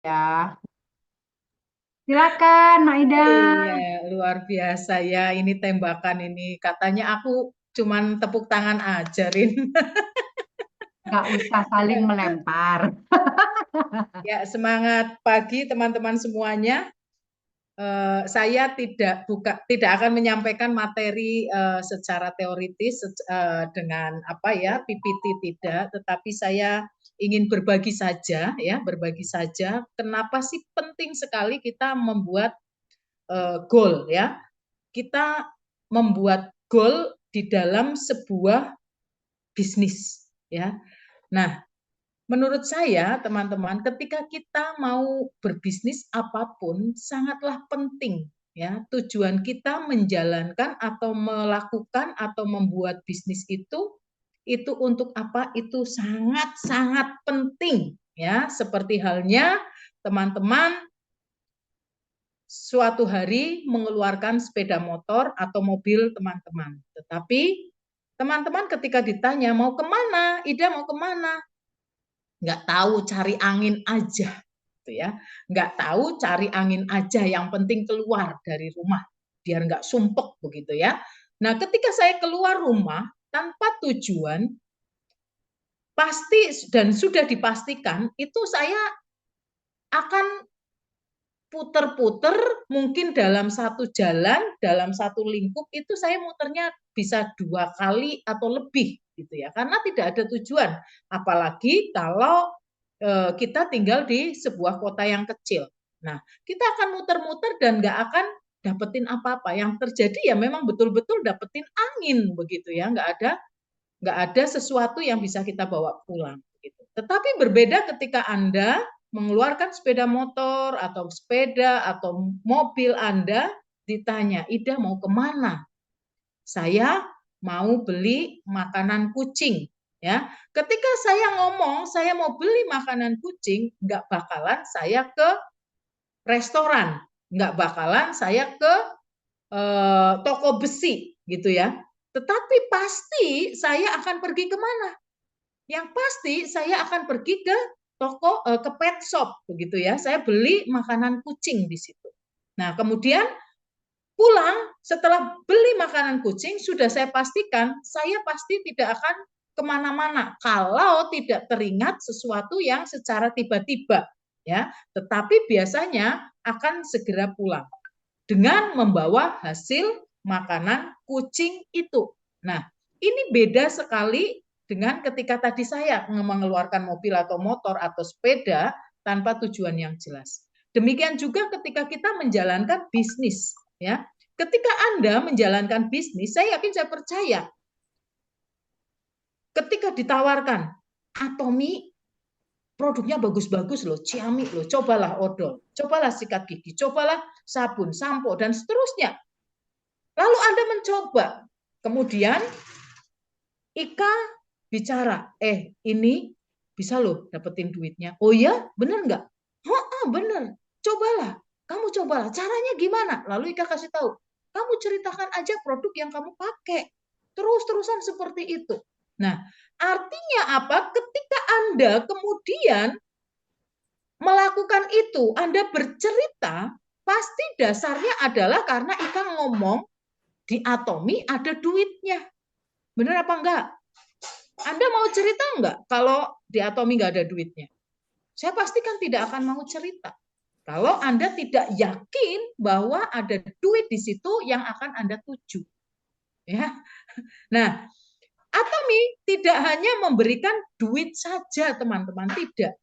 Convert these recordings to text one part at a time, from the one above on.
Ya, silakan Maida. Iya, luar biasa ya. Ini tembakan ini. Katanya aku cuman tepuk tangan ajarin. Nggak usah saling melempar. Ya, semangat pagi teman-teman semuanya. Saya tidak akan menyampaikan materi secara teoritis dengan apa ya PPT tidak, tetapi saya ingin berbagi saja ya, berbagi saja. Kenapa sih penting sekali kita membuat goal ya? Kita membuat goal di dalam sebuah bisnis ya. Nah, menurut saya teman-teman, ketika kita mau berbisnis apapun sangatlah penting ya. Tujuan kita menjalankan atau melakukan atau membuat bisnis itu untuk apa? Itu sangat-sangat penting ya. Seperti halnya teman-teman suatu hari mengeluarkan sepeda motor atau mobil teman-teman. Tetapi teman-teman ketika ditanya mau kemana, Ida mau kemana? Nggak tahu, cari angin aja. Gitu ya. Nggak tahu, cari angin aja. Yang penting keluar dari rumah. Biar nggak sumpek begitu ya. Nah ketika saya keluar rumah tanpa tujuan, pasti dan sudah dipastikan itu saya akan puter-puter mungkin dalam satu jalan, dalam satu lingkup itu saya muternya bisa 2 kali atau lebih gitu ya, karena tidak ada tujuan. Apalagi kalau kita tinggal di sebuah kota yang kecil. Nah, kita akan muter-muter dan nggak akan dapetin apa-apa. Yang terjadi ya memang betul-betul dapetin angin begitu ya, nggak ada sesuatu yang bisa kita bawa pulang. Gitu. Tetapi berbeda ketika Anda mengeluarkan sepeda motor atau sepeda atau mobil Anda, ditanya, Ida mau kemana? Saya mau beli makanan kucing. Ya, ketika saya ngomong saya mau beli makanan kucing, nggak bakalan saya ke restoran, nggak bakalan saya ke toko besi, gitu ya. Tetapi pasti saya akan pergi kemana? Yang pasti saya akan pergi ke toko ke pet shop begitu ya. Saya beli makanan kucing di situ. Nah, kemudian pulang setelah beli makanan kucing sudah saya pastikan saya pasti tidak akan kemana-mana kalau tidak teringat sesuatu yang secara tiba-tiba ya. Tetapi biasanya akan segera pulang dengan membawa hasil makanan kucing itu. Nah, ini beda sekali dengan ketika tadi saya mengeluarkan mobil atau motor atau sepeda tanpa tujuan yang jelas. Demikian juga ketika kita menjalankan bisnis, ya. Ketika Anda menjalankan bisnis, saya yakin saya percaya ketika ditawarkan Atomi produknya bagus-bagus loh, ciamik loh, cobalah odol, cobalah sikat gigi, cobalah sabun, sampo dan seterusnya. Lalu Anda mencoba. Kemudian Ika bicara, ini bisa loh dapetin duitnya. Oh ya, bener nggak? Oh, bener. Cobalah. Kamu cobalah. Caranya gimana? Lalu Ika kasih tahu. Kamu ceritakan aja produk yang kamu pakai. Terus-terusan seperti itu. Nah, artinya apa? Ketika Anda kemudian melakukan itu, Anda bercerita, pasti dasarnya adalah karena Ika ngomong di Atomi ada duitnya. Benar apa enggak? Anda mau cerita enggak kalau di Atomi enggak ada duitnya? Saya pastikan tidak akan mau cerita. Kalau Anda tidak yakin bahwa ada duit di situ yang akan Anda tuju. Ya. Nah, Atomi tidak hanya memberikan duit saja, teman-teman, tidak.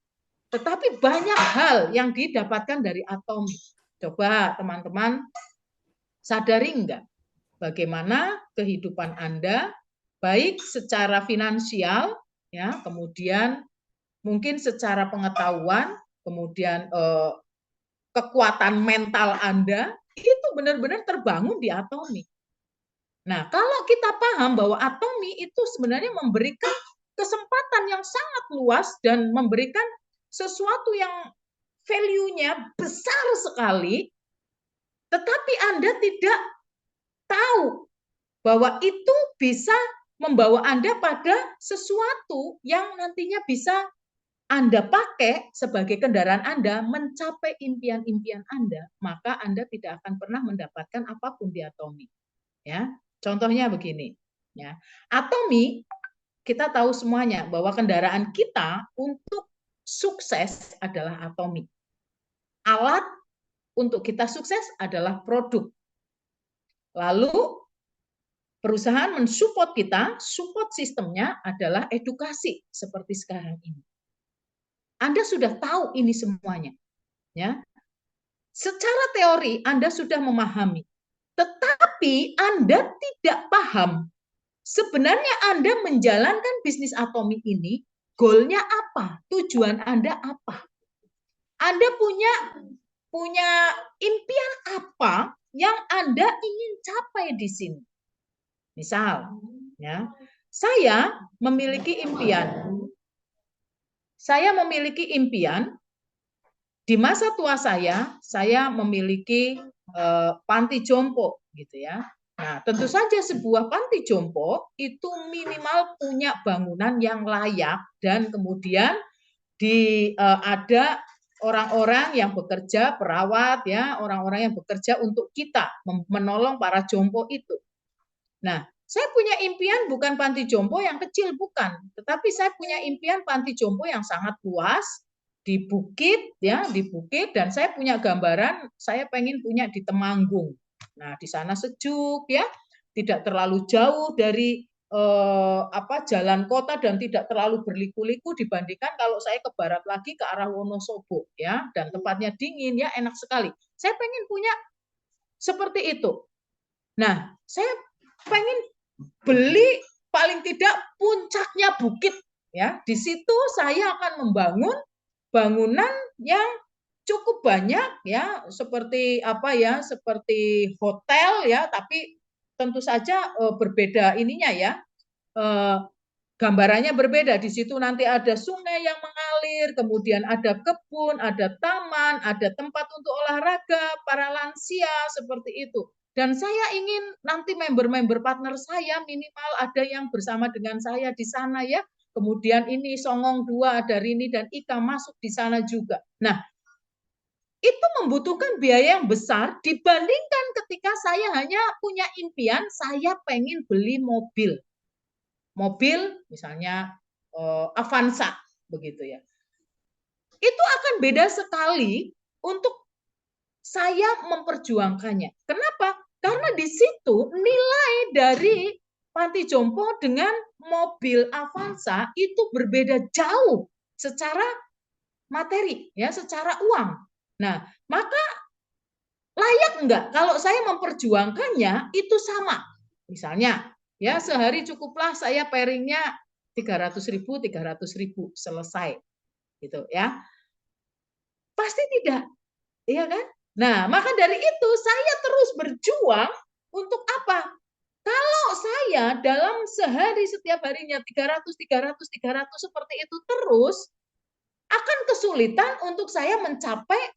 Tetapi banyak hal yang didapatkan dari Atomi. Coba teman-teman sadari enggak bagaimana kehidupan Anda baik secara finansial ya, kemudian mungkin secara pengetahuan, kemudian kekuatan mental Anda itu benar-benar terbangun di Atomi. Nah, kalau kita paham bahwa Atomi itu sebenarnya memberikan kesempatan yang sangat luas dan memberikan sesuatu yang value-nya besar sekali, tetapi Anda tidak tahu bahwa itu bisa membawa Anda pada sesuatu yang nantinya bisa Anda pakai sebagai kendaraan Anda mencapai impian-impian Anda, maka Anda tidak akan pernah mendapatkan apapun di Atomi. Ya, contohnya begini. Ya, Atomi kita tahu semuanya bahwa kendaraan kita untuk sukses adalah Atomi. Alat untuk kita sukses adalah produk. Lalu perusahaan mensupport kita, support sistemnya adalah edukasi seperti sekarang ini. Anda sudah tahu ini semuanya, ya. Secara teori Anda sudah memahami, tetapi Anda tidak paham sebenarnya Anda menjalankan bisnis Atomi ini, goalnya apa? Tujuan Anda apa? Anda punya impian apa yang Anda ingin capai di sini? Misal, ya, saya memiliki impian. Saya memiliki impian di masa tua saya memiliki panti jompo, gitu ya. Nah, tentu saja sebuah panti jompo itu minimal punya bangunan yang layak dan kemudian ada orang-orang yang bekerja, perawat ya, orang-orang yang bekerja untuk kita menolong para jompo itu. Nah, saya punya impian bukan panti jompo yang kecil, bukan, tetapi saya punya impian panti jompo yang sangat luas di bukit ya, di bukit, dan saya punya gambaran saya pengen punya di Temanggung. Nah, di sana sejuk ya, tidak terlalu jauh dari jalan kota dan tidak terlalu berliku-liku dibandingkan kalau saya ke barat lagi ke arah Wonosobo ya, dan tempatnya dingin ya, enak sekali. Saya pengen punya seperti itu. Nah, saya pengen beli paling tidak puncaknya bukit ya. Di situ saya akan membangun bangunan yang cukup banyak ya, seperti seperti hotel ya, tapi tentu saja berbeda ininya ya. Gambarannya berbeda. Di situ nanti ada sungai yang mengalir, kemudian ada kebun, ada taman, ada tempat untuk olahraga para lansia seperti itu. Dan saya ingin nanti member-member partner saya minimal ada yang bersama dengan saya di sana ya. Kemudian ini Songong 2 ada Rini dan Ika masuk di sana juga. Nah, itu membutuhkan biaya yang besar dibandingkan ketika saya hanya punya impian, saya pengen beli mobil. Mobil misalnya Avanza begitu ya. Itu akan beda sekali untuk saya memperjuangkannya. Kenapa? Karena di situ nilai dari panti jompo dengan mobil Avanza itu berbeda jauh secara materi ya, secara uang. Nah, maka layak enggak kalau saya memperjuangkannya itu sama. Misalnya, ya sehari cukuplah saya pairingnya 300.000, 300.000 selesai, gitu ya. Pasti tidak, iya kan? Nah, maka dari itu saya terus berjuang untuk apa? Kalau saya dalam sehari setiap harinya 300, 300, 300 seperti itu terus, akan kesulitan untuk saya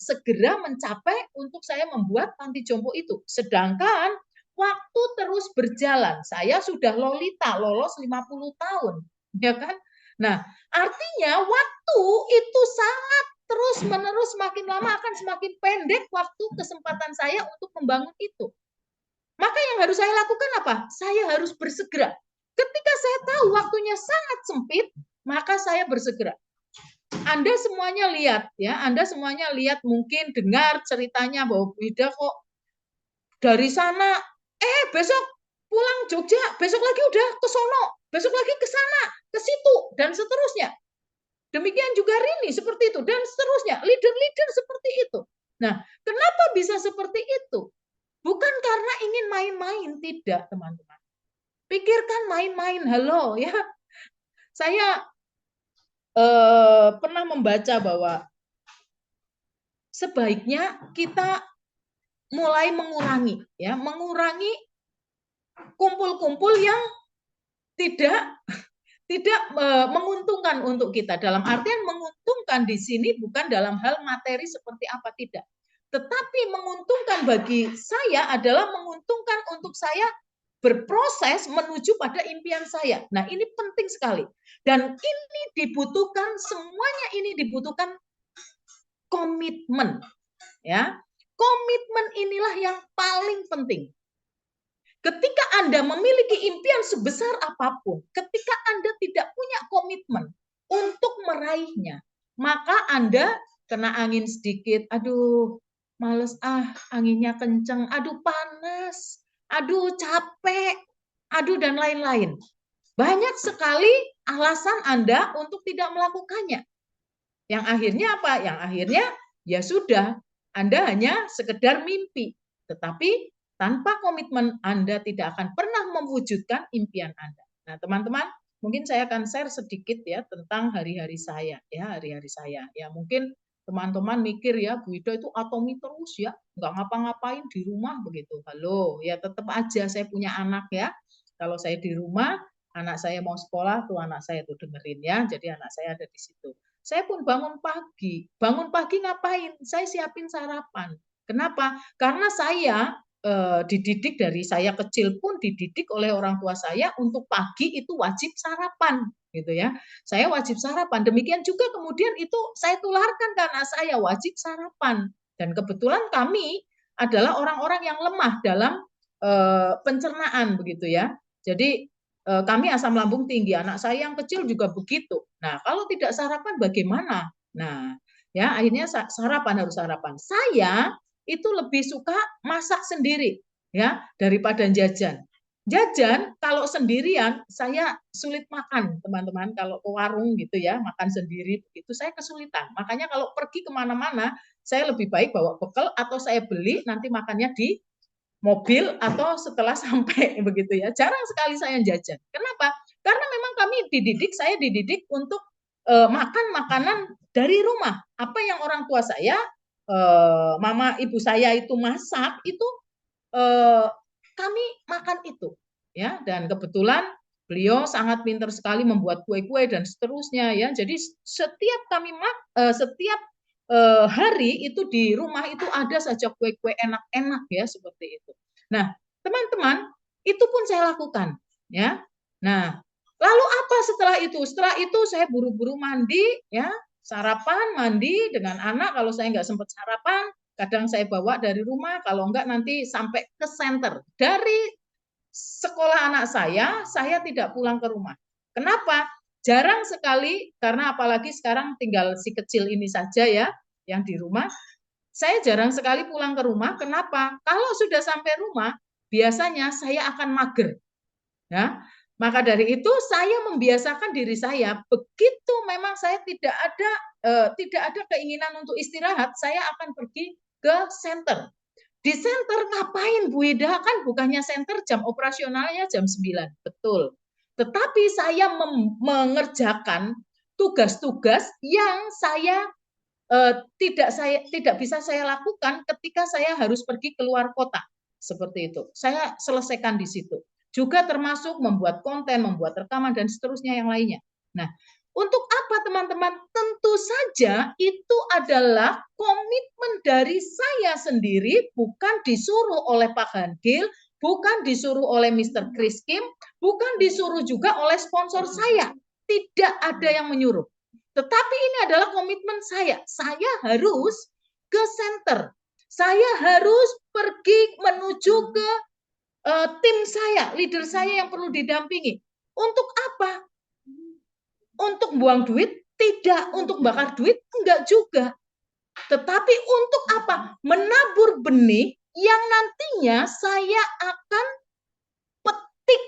segera mencapai untuk saya membuat panti jompo itu. Sedangkan waktu terus berjalan, saya sudah lolita, lolos 50 tahun, ya kan? Nah, artinya waktu itu sangat terus menerus semakin lama akan semakin pendek waktu kesempatan saya untuk membangun itu. Maka yang harus saya lakukan apa? Saya harus bersegera. Ketika saya tahu waktunya sangat sempit, maka saya bersegera. Anda semuanya lihat ya, Anda semuanya lihat mungkin dengar ceritanya bahwa Wida kok dari sana besok pulang Jogja, besok lagi udah ke sono, besok lagi ke sana, ke situ dan seterusnya. Demikian juga Rini seperti itu dan seterusnya, leader-leader seperti itu. Nah, kenapa bisa seperti itu? Bukan karena ingin main-main, tidak, teman-teman. Pikirkan main-main, halo ya. Saya pernah membaca bahwa sebaiknya kita mulai mengurangi kumpul-kumpul yang tidak menguntungkan untuk kita. Dalam artian menguntungkan di sini bukan dalam hal materi seperti apa, tidak. Tetapi menguntungkan bagi saya adalah menguntungkan untuk saya berproses menuju pada impian saya. Nah, ini penting sekali. Dan ini dibutuhkan, semuanya ini dibutuhkan komitmen. Ya, komitmen inilah yang paling penting. Ketika Anda memiliki impian sebesar apapun, ketika Anda tidak punya komitmen untuk meraihnya, maka Anda kena angin sedikit, aduh, males anginnya kenceng, aduh panas, aduh capek, aduh dan lain-lain. Banyak sekali alasan Anda untuk tidak melakukannya. Yang akhirnya apa? Yang akhirnya ya sudah, Anda hanya sekedar mimpi. Tetapi tanpa komitmen Anda tidak akan pernah mewujudkan impian Anda. Nah, teman-teman, mungkin saya akan share sedikit ya tentang hari-hari saya, ya hari-hari saya. Ya mungkin teman-teman mikir ya, Bu Ida itu atomi terus ya, nggak ngapa-ngapain di rumah begitu. Halo, ya tetap aja saya punya anak ya. Kalau saya di rumah, anak saya mau sekolah, tuh anak saya tuh dengerin ya. Jadi anak saya ada di situ. Saya pun bangun pagi. Bangun pagi ngapain? Saya siapin sarapan. Kenapa? Karena saya dididik dari saya kecil pun dididik oleh orang tua saya untuk pagi itu wajib sarapan, gitu ya. Saya wajib sarapan. Demikian juga kemudian itu saya tularkan ke anak saya wajib sarapan. Dan kebetulan kami adalah orang-orang yang lemah dalam pencernaan begitu ya. Jadi kami asam lambung tinggi, anak saya yang kecil juga begitu. Nah, kalau tidak sarapan bagaimana? Nah, ya akhirnya sarapan harus sarapan. Saya itu lebih suka masak sendiri ya daripada jajan. Jajan kalau sendirian saya sulit makan, teman-teman. Kalau ke warung gitu ya, makan sendiri begitu saya kesulitan. Makanya kalau pergi kemana-mana, saya lebih baik bawa bekal atau saya beli nanti makannya di mobil atau setelah sampai begitu ya. Jarang sekali saya jajan. Kenapa? Karena memang saya dididik untuk makan makanan dari rumah. Apa yang orang tua saya, mama ibu saya itu masak, itu kami makan itu. Ya, dan kebetulan beliau sangat pintar sekali membuat kue-kue dan seterusnya ya. Jadi setiap hari itu di rumah itu ada saja kue-kue enak-enak ya seperti itu. Nah, teman-teman, itu pun saya lakukan ya. Nah, lalu apa setelah itu? Setelah itu saya buru-buru mandi ya, sarapan, mandi dengan anak. Kalau saya nggak sempat sarapan, kadang saya bawa dari rumah, kalau enggak nanti sampai ke center. Dari sekolah anak saya tidak pulang ke rumah. Kenapa? Jarang sekali, karena apalagi sekarang tinggal si kecil ini saja ya, yang di rumah. Saya jarang sekali pulang ke rumah. Kenapa? Kalau sudah sampai rumah, biasanya saya akan mager. Ya, maka dari itu saya membiasakan diri saya, begitu memang saya tidak ada keinginan untuk istirahat, saya akan pergi ke center. Di center ngapain Bu Ida? Kan bukannya center jam operasionalnya jam 9. Betul. Tetapi saya mengerjakan tugas-tugas yang tidak bisa saya lakukan ketika saya harus pergi keluar kota. Seperti itu. Saya selesaikan di situ. Juga termasuk membuat konten, membuat rekaman dan seterusnya yang lainnya. Nah, untuk apa teman-teman? Tentu saja itu adalah komitmen dari saya sendiri, bukan disuruh oleh Pak Handil, bukan disuruh oleh Mr. Chris Kim, bukan disuruh juga oleh sponsor saya. Tidak ada yang menyuruh. Tetapi ini adalah komitmen saya. Saya harus ke center. Saya harus pergi menuju ke tim saya, leader saya yang perlu didampingi. Untuk apa? Untuk buang duit? Tidak. Untuk bakar duit? Enggak juga. Tetapi untuk apa? Menabur benih yang nantinya saya akan petik.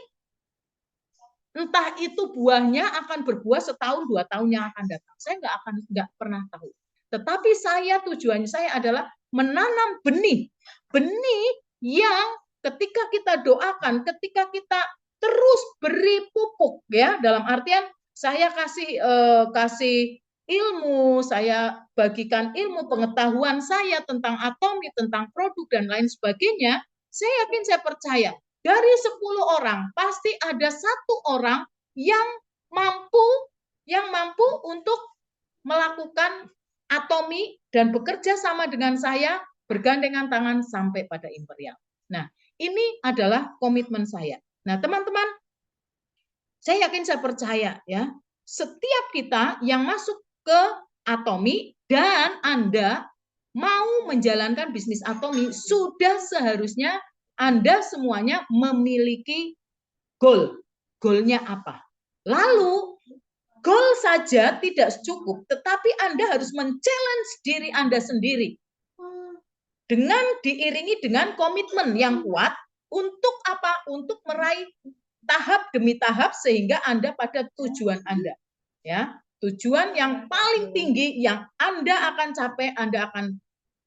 Entah itu buahnya akan berbuah setahun, 2 tahun yang akan datang. Saya nggak pernah tahu. Tetapi tujuannya saya adalah menanam benih. Benih yang ketika kita doakan, ketika kita terus beri pupuk ya, dalam artian saya kasih ilmu, saya bagikan ilmu pengetahuan saya tentang atomi, tentang produk dan lain sebagainya, saya yakin, saya percaya dari 10 orang pasti ada 1 orang yang mampu untuk melakukan atomi dan bekerja sama dengan saya, bergandengan tangan sampai pada imperial. Nah, Ini adalah komitmen saya. Nah, teman-teman, saya yakin, saya percaya ya, setiap kita yang masuk ke Atomi dan Anda mau menjalankan bisnis Atomi, sudah seharusnya Anda semuanya memiliki goal. Goalnya apa? Lalu, goal saja tidak cukup, tetapi Anda harus men-challenge diri Anda sendiri. Dengan diiringi dengan komitmen yang kuat untuk apa? Untuk meraih tahap demi tahap sehingga Anda pada tujuan Anda. Ya, tujuan yang paling tinggi yang Anda akan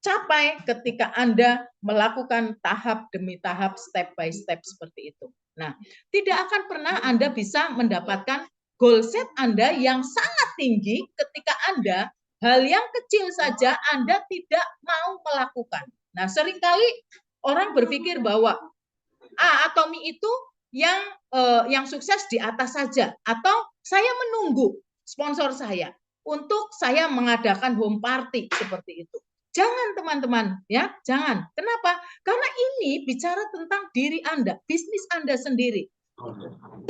capai ketika Anda melakukan tahap demi tahap, step by step seperti itu. Nah, tidak akan pernah Anda bisa mendapatkan goal set Anda yang sangat tinggi ketika Anda hal yang kecil saja Anda tidak mau melakukan. Nah, seringkali orang berpikir bahwa Atomi itu yang sukses di atas saja, atau saya menunggu sponsor saya untuk saya mengadakan home party seperti itu. Jangan teman-teman, ya, jangan. Kenapa? Karena ini bicara tentang diri Anda, bisnis Anda sendiri.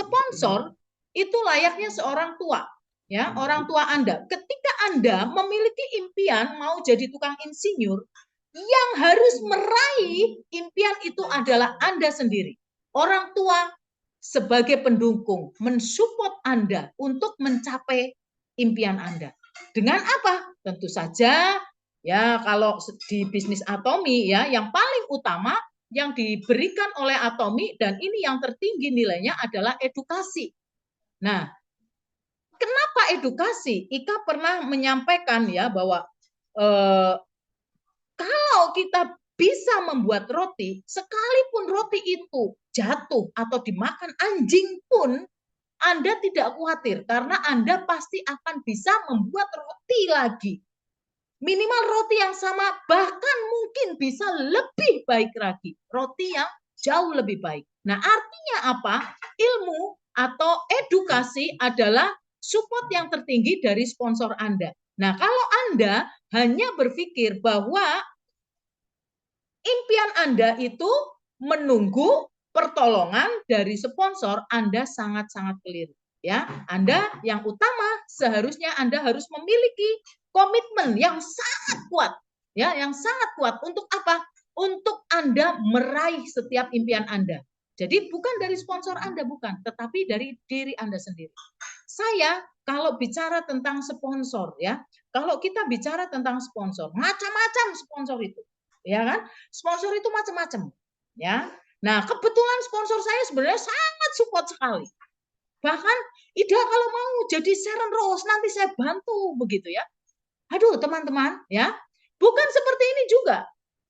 Sponsor itu layaknya seorang tua, ya, orang tua Anda. Ketika Anda memiliki impian mau jadi tukang insinyur, yang harus meraih impian itu adalah Anda sendiri. Orang tua sebagai pendukung mensupport Anda untuk mencapai impian Anda. Dengan apa? Tentu saja ya, kalau di bisnis Atomi ya, yang paling utama yang diberikan oleh Atomi dan ini yang tertinggi nilainya adalah edukasi. Nah, kenapa edukasi? Ika pernah menyampaikan ya bahwa kalau kita bisa membuat roti, sekalipun roti itu jatuh atau dimakan anjing pun, Anda tidak khawatir karena Anda pasti akan bisa membuat roti lagi. Minimal roti yang sama, bahkan mungkin bisa lebih baik lagi. Roti yang jauh lebih baik. Nah, artinya apa? Ilmu atau edukasi adalah support yang tertinggi dari sponsor Anda. Nah, kalau Anda hanya berpikir bahwa impian Anda itu menunggu pertolongan dari sponsor, Anda sangat-sangat keliru. Ya, Anda yang utama seharusnya Anda harus memiliki komitmen yang sangat kuat, ya, yang sangat kuat untuk apa? Untuk Anda meraih setiap impian Anda. Jadi bukan dari sponsor Anda, bukan, tetapi dari diri Anda sendiri. Saya kalau bicara tentang sponsor, ya, kalau kita bicara tentang sponsor, macam-macam sponsor itu, ya kan? Sponsor itu macam-macam, ya. Nah, kebetulan sponsor saya sebenarnya sangat support sekali. Bahkan, Ida kalau mau jadi Sharon Rose nanti saya bantu begitu ya. Aduh, teman-teman, ya. Bukan seperti ini juga.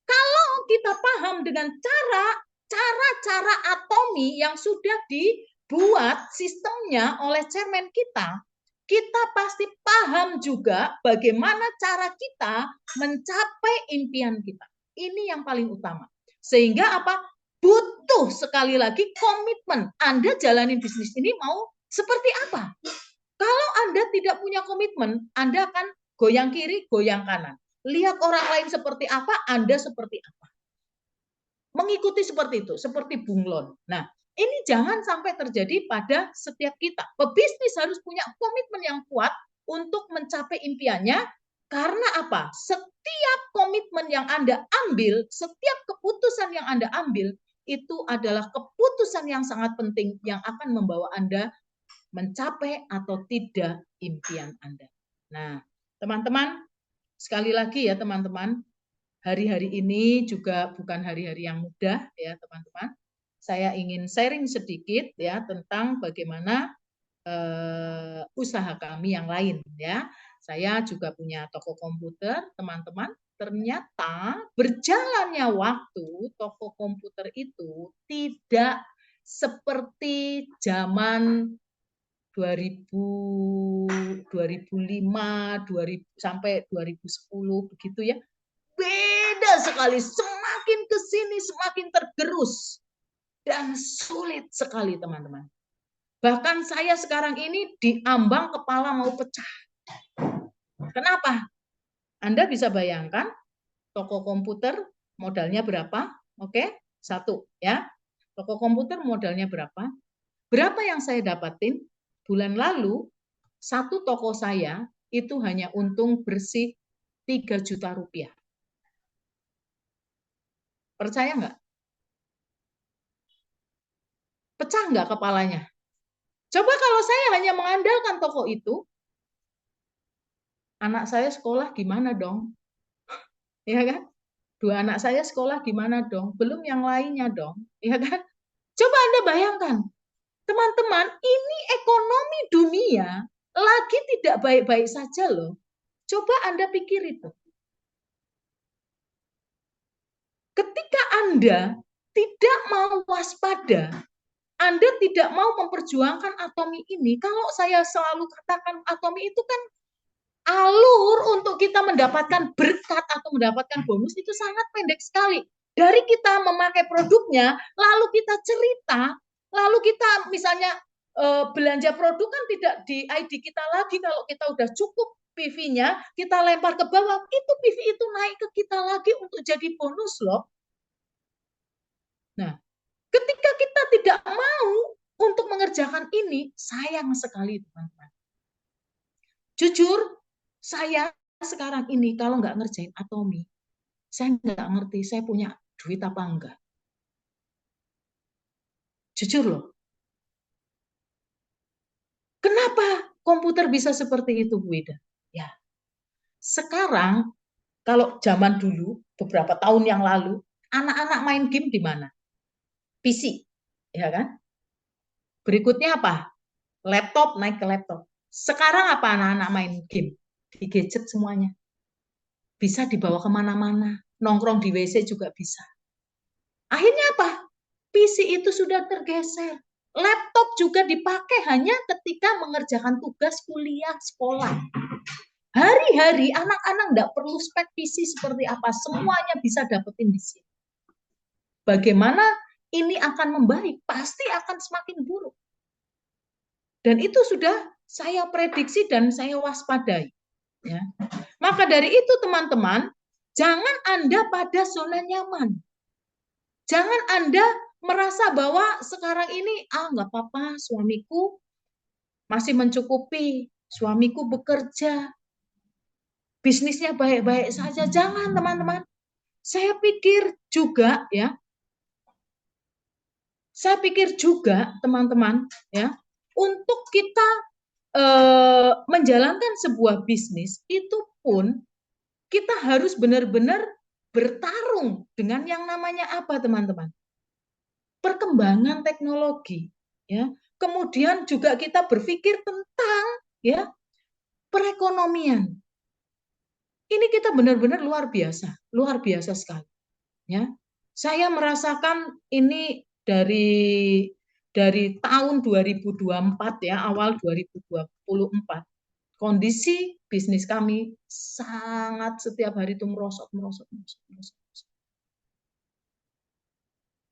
Kalau kita paham dengan cara-cara Atomi yang sudah dibuat sistemnya oleh chairman kita, kita pasti paham juga bagaimana cara kita mencapai impian kita. Ini yang paling utama. Sehingga apa? Butuh sekali lagi komitmen. Anda jalanin bisnis ini mau seperti apa? Kalau Anda tidak punya komitmen, Anda akan goyang kiri, goyang kanan. Lihat orang lain seperti apa, Anda seperti apa. Mengikuti seperti itu, seperti bunglon. Nah, ini jangan sampai terjadi pada setiap kita. Pebisnis harus punya komitmen yang kuat untuk mencapai impiannya. Karena apa? Setiap komitmen yang Anda ambil, setiap keputusan yang Anda ambil, itu adalah keputusan yang sangat penting yang akan membawa Anda mencapai atau tidak impian Anda. Nah, teman-teman, sekali lagi ya teman-teman, hari-hari ini juga bukan hari-hari yang mudah ya teman-teman. Saya ingin sharing sedikit ya tentang bagaimana usaha kami yang lain ya. Saya juga punya toko komputer, teman-teman. Ternyata berjalannya waktu, toko komputer itu tidak seperti zaman 2005, 2000 sampai 2010 begitu ya. Beda sekali, semakin ke sini semakin tergerus dan sulit sekali teman-teman. Bahkan saya sekarang ini diambang kepala mau pecah. Kenapa? Anda bisa bayangkan toko komputer modalnya berapa? Oke. Satu, ya. Toko komputer modalnya berapa? Berapa yang saya dapatin? Bulan lalu, satu toko saya itu hanya untung bersih 3 juta rupiah. Percaya nggak? Pecah nggak kepalanya? Coba kalau saya hanya mengandalkan toko itu, anak saya sekolah gimana dong? Ya kan? Dua anak saya sekolah gimana dong? Belum yang lainnya dong. Ya kan? Coba Anda bayangkan, teman-teman, ini ekonomi dunia lagi tidak baik-baik saja loh. Coba Anda pikir itu. Ketika Anda tidak mau waspada, Anda tidak mau memperjuangkan Atomi ini, kalau saya selalu katakan Atomi itu kan alur untuk kita mendapatkan berkat atau mendapatkan bonus itu sangat pendek sekali. Dari kita memakai produknya, lalu kita cerita, lalu kita misalnya belanja produk kan tidak di ID kita lagi. Kalau kita udah cukup PV-nya, kita lempar ke bawah, itu PV itu naik ke kita lagi untuk jadi bonus loh. Nah, ketika kita tidak mau untuk mengerjakan ini, sayang sekali teman-teman. Jujur, saya sekarang ini kalau nggak ngerjain Atomi, saya nggak ngerti saya punya duit apa enggak. Jujur loh. Kenapa komputer bisa seperti itu, Bu Ida? Ya, sekarang kalau zaman dulu, beberapa tahun yang lalu, anak-anak main game di mana? PC, ya kan? Berikutnya apa? Laptop, naik ke laptop. Sekarang apa anak-anak main game? Di gadget semuanya. Bisa dibawa kemana-mana. Nongkrong di WC juga bisa. Akhirnya apa? PC itu sudah tergeser. Laptop juga dipakai hanya ketika mengerjakan tugas kuliah sekolah. Hari-hari anak-anak nggak perlu spek PC seperti apa, semuanya bisa dapetin di sini. Bagaimana ini akan membaik? Pasti akan semakin buruk. Dan itu sudah saya prediksi dan saya waspadai. Ya. Maka dari itu teman-teman, jangan Anda pada zona nyaman. Jangan Anda merasa bahwa sekarang ini, nggak apa-apa, suamiku masih mencukupi, suamiku bekerja, bisnisnya baik-baik saja. Jangan teman-teman. Saya pikir juga ya, teman-teman ya, untuk kita menjalankan sebuah bisnis itu pun kita harus benar-benar bertarung dengan yang namanya apa teman-teman? Perkembangan teknologi ya. Kemudian juga kita berpikir tentang ya perekonomian. Ini kita benar-benar luar biasa sekali ya. Saya merasakan ini dari tahun 2024 ya, awal 2024. Kondisi bisnis kami sangat setiap hari itu merosot.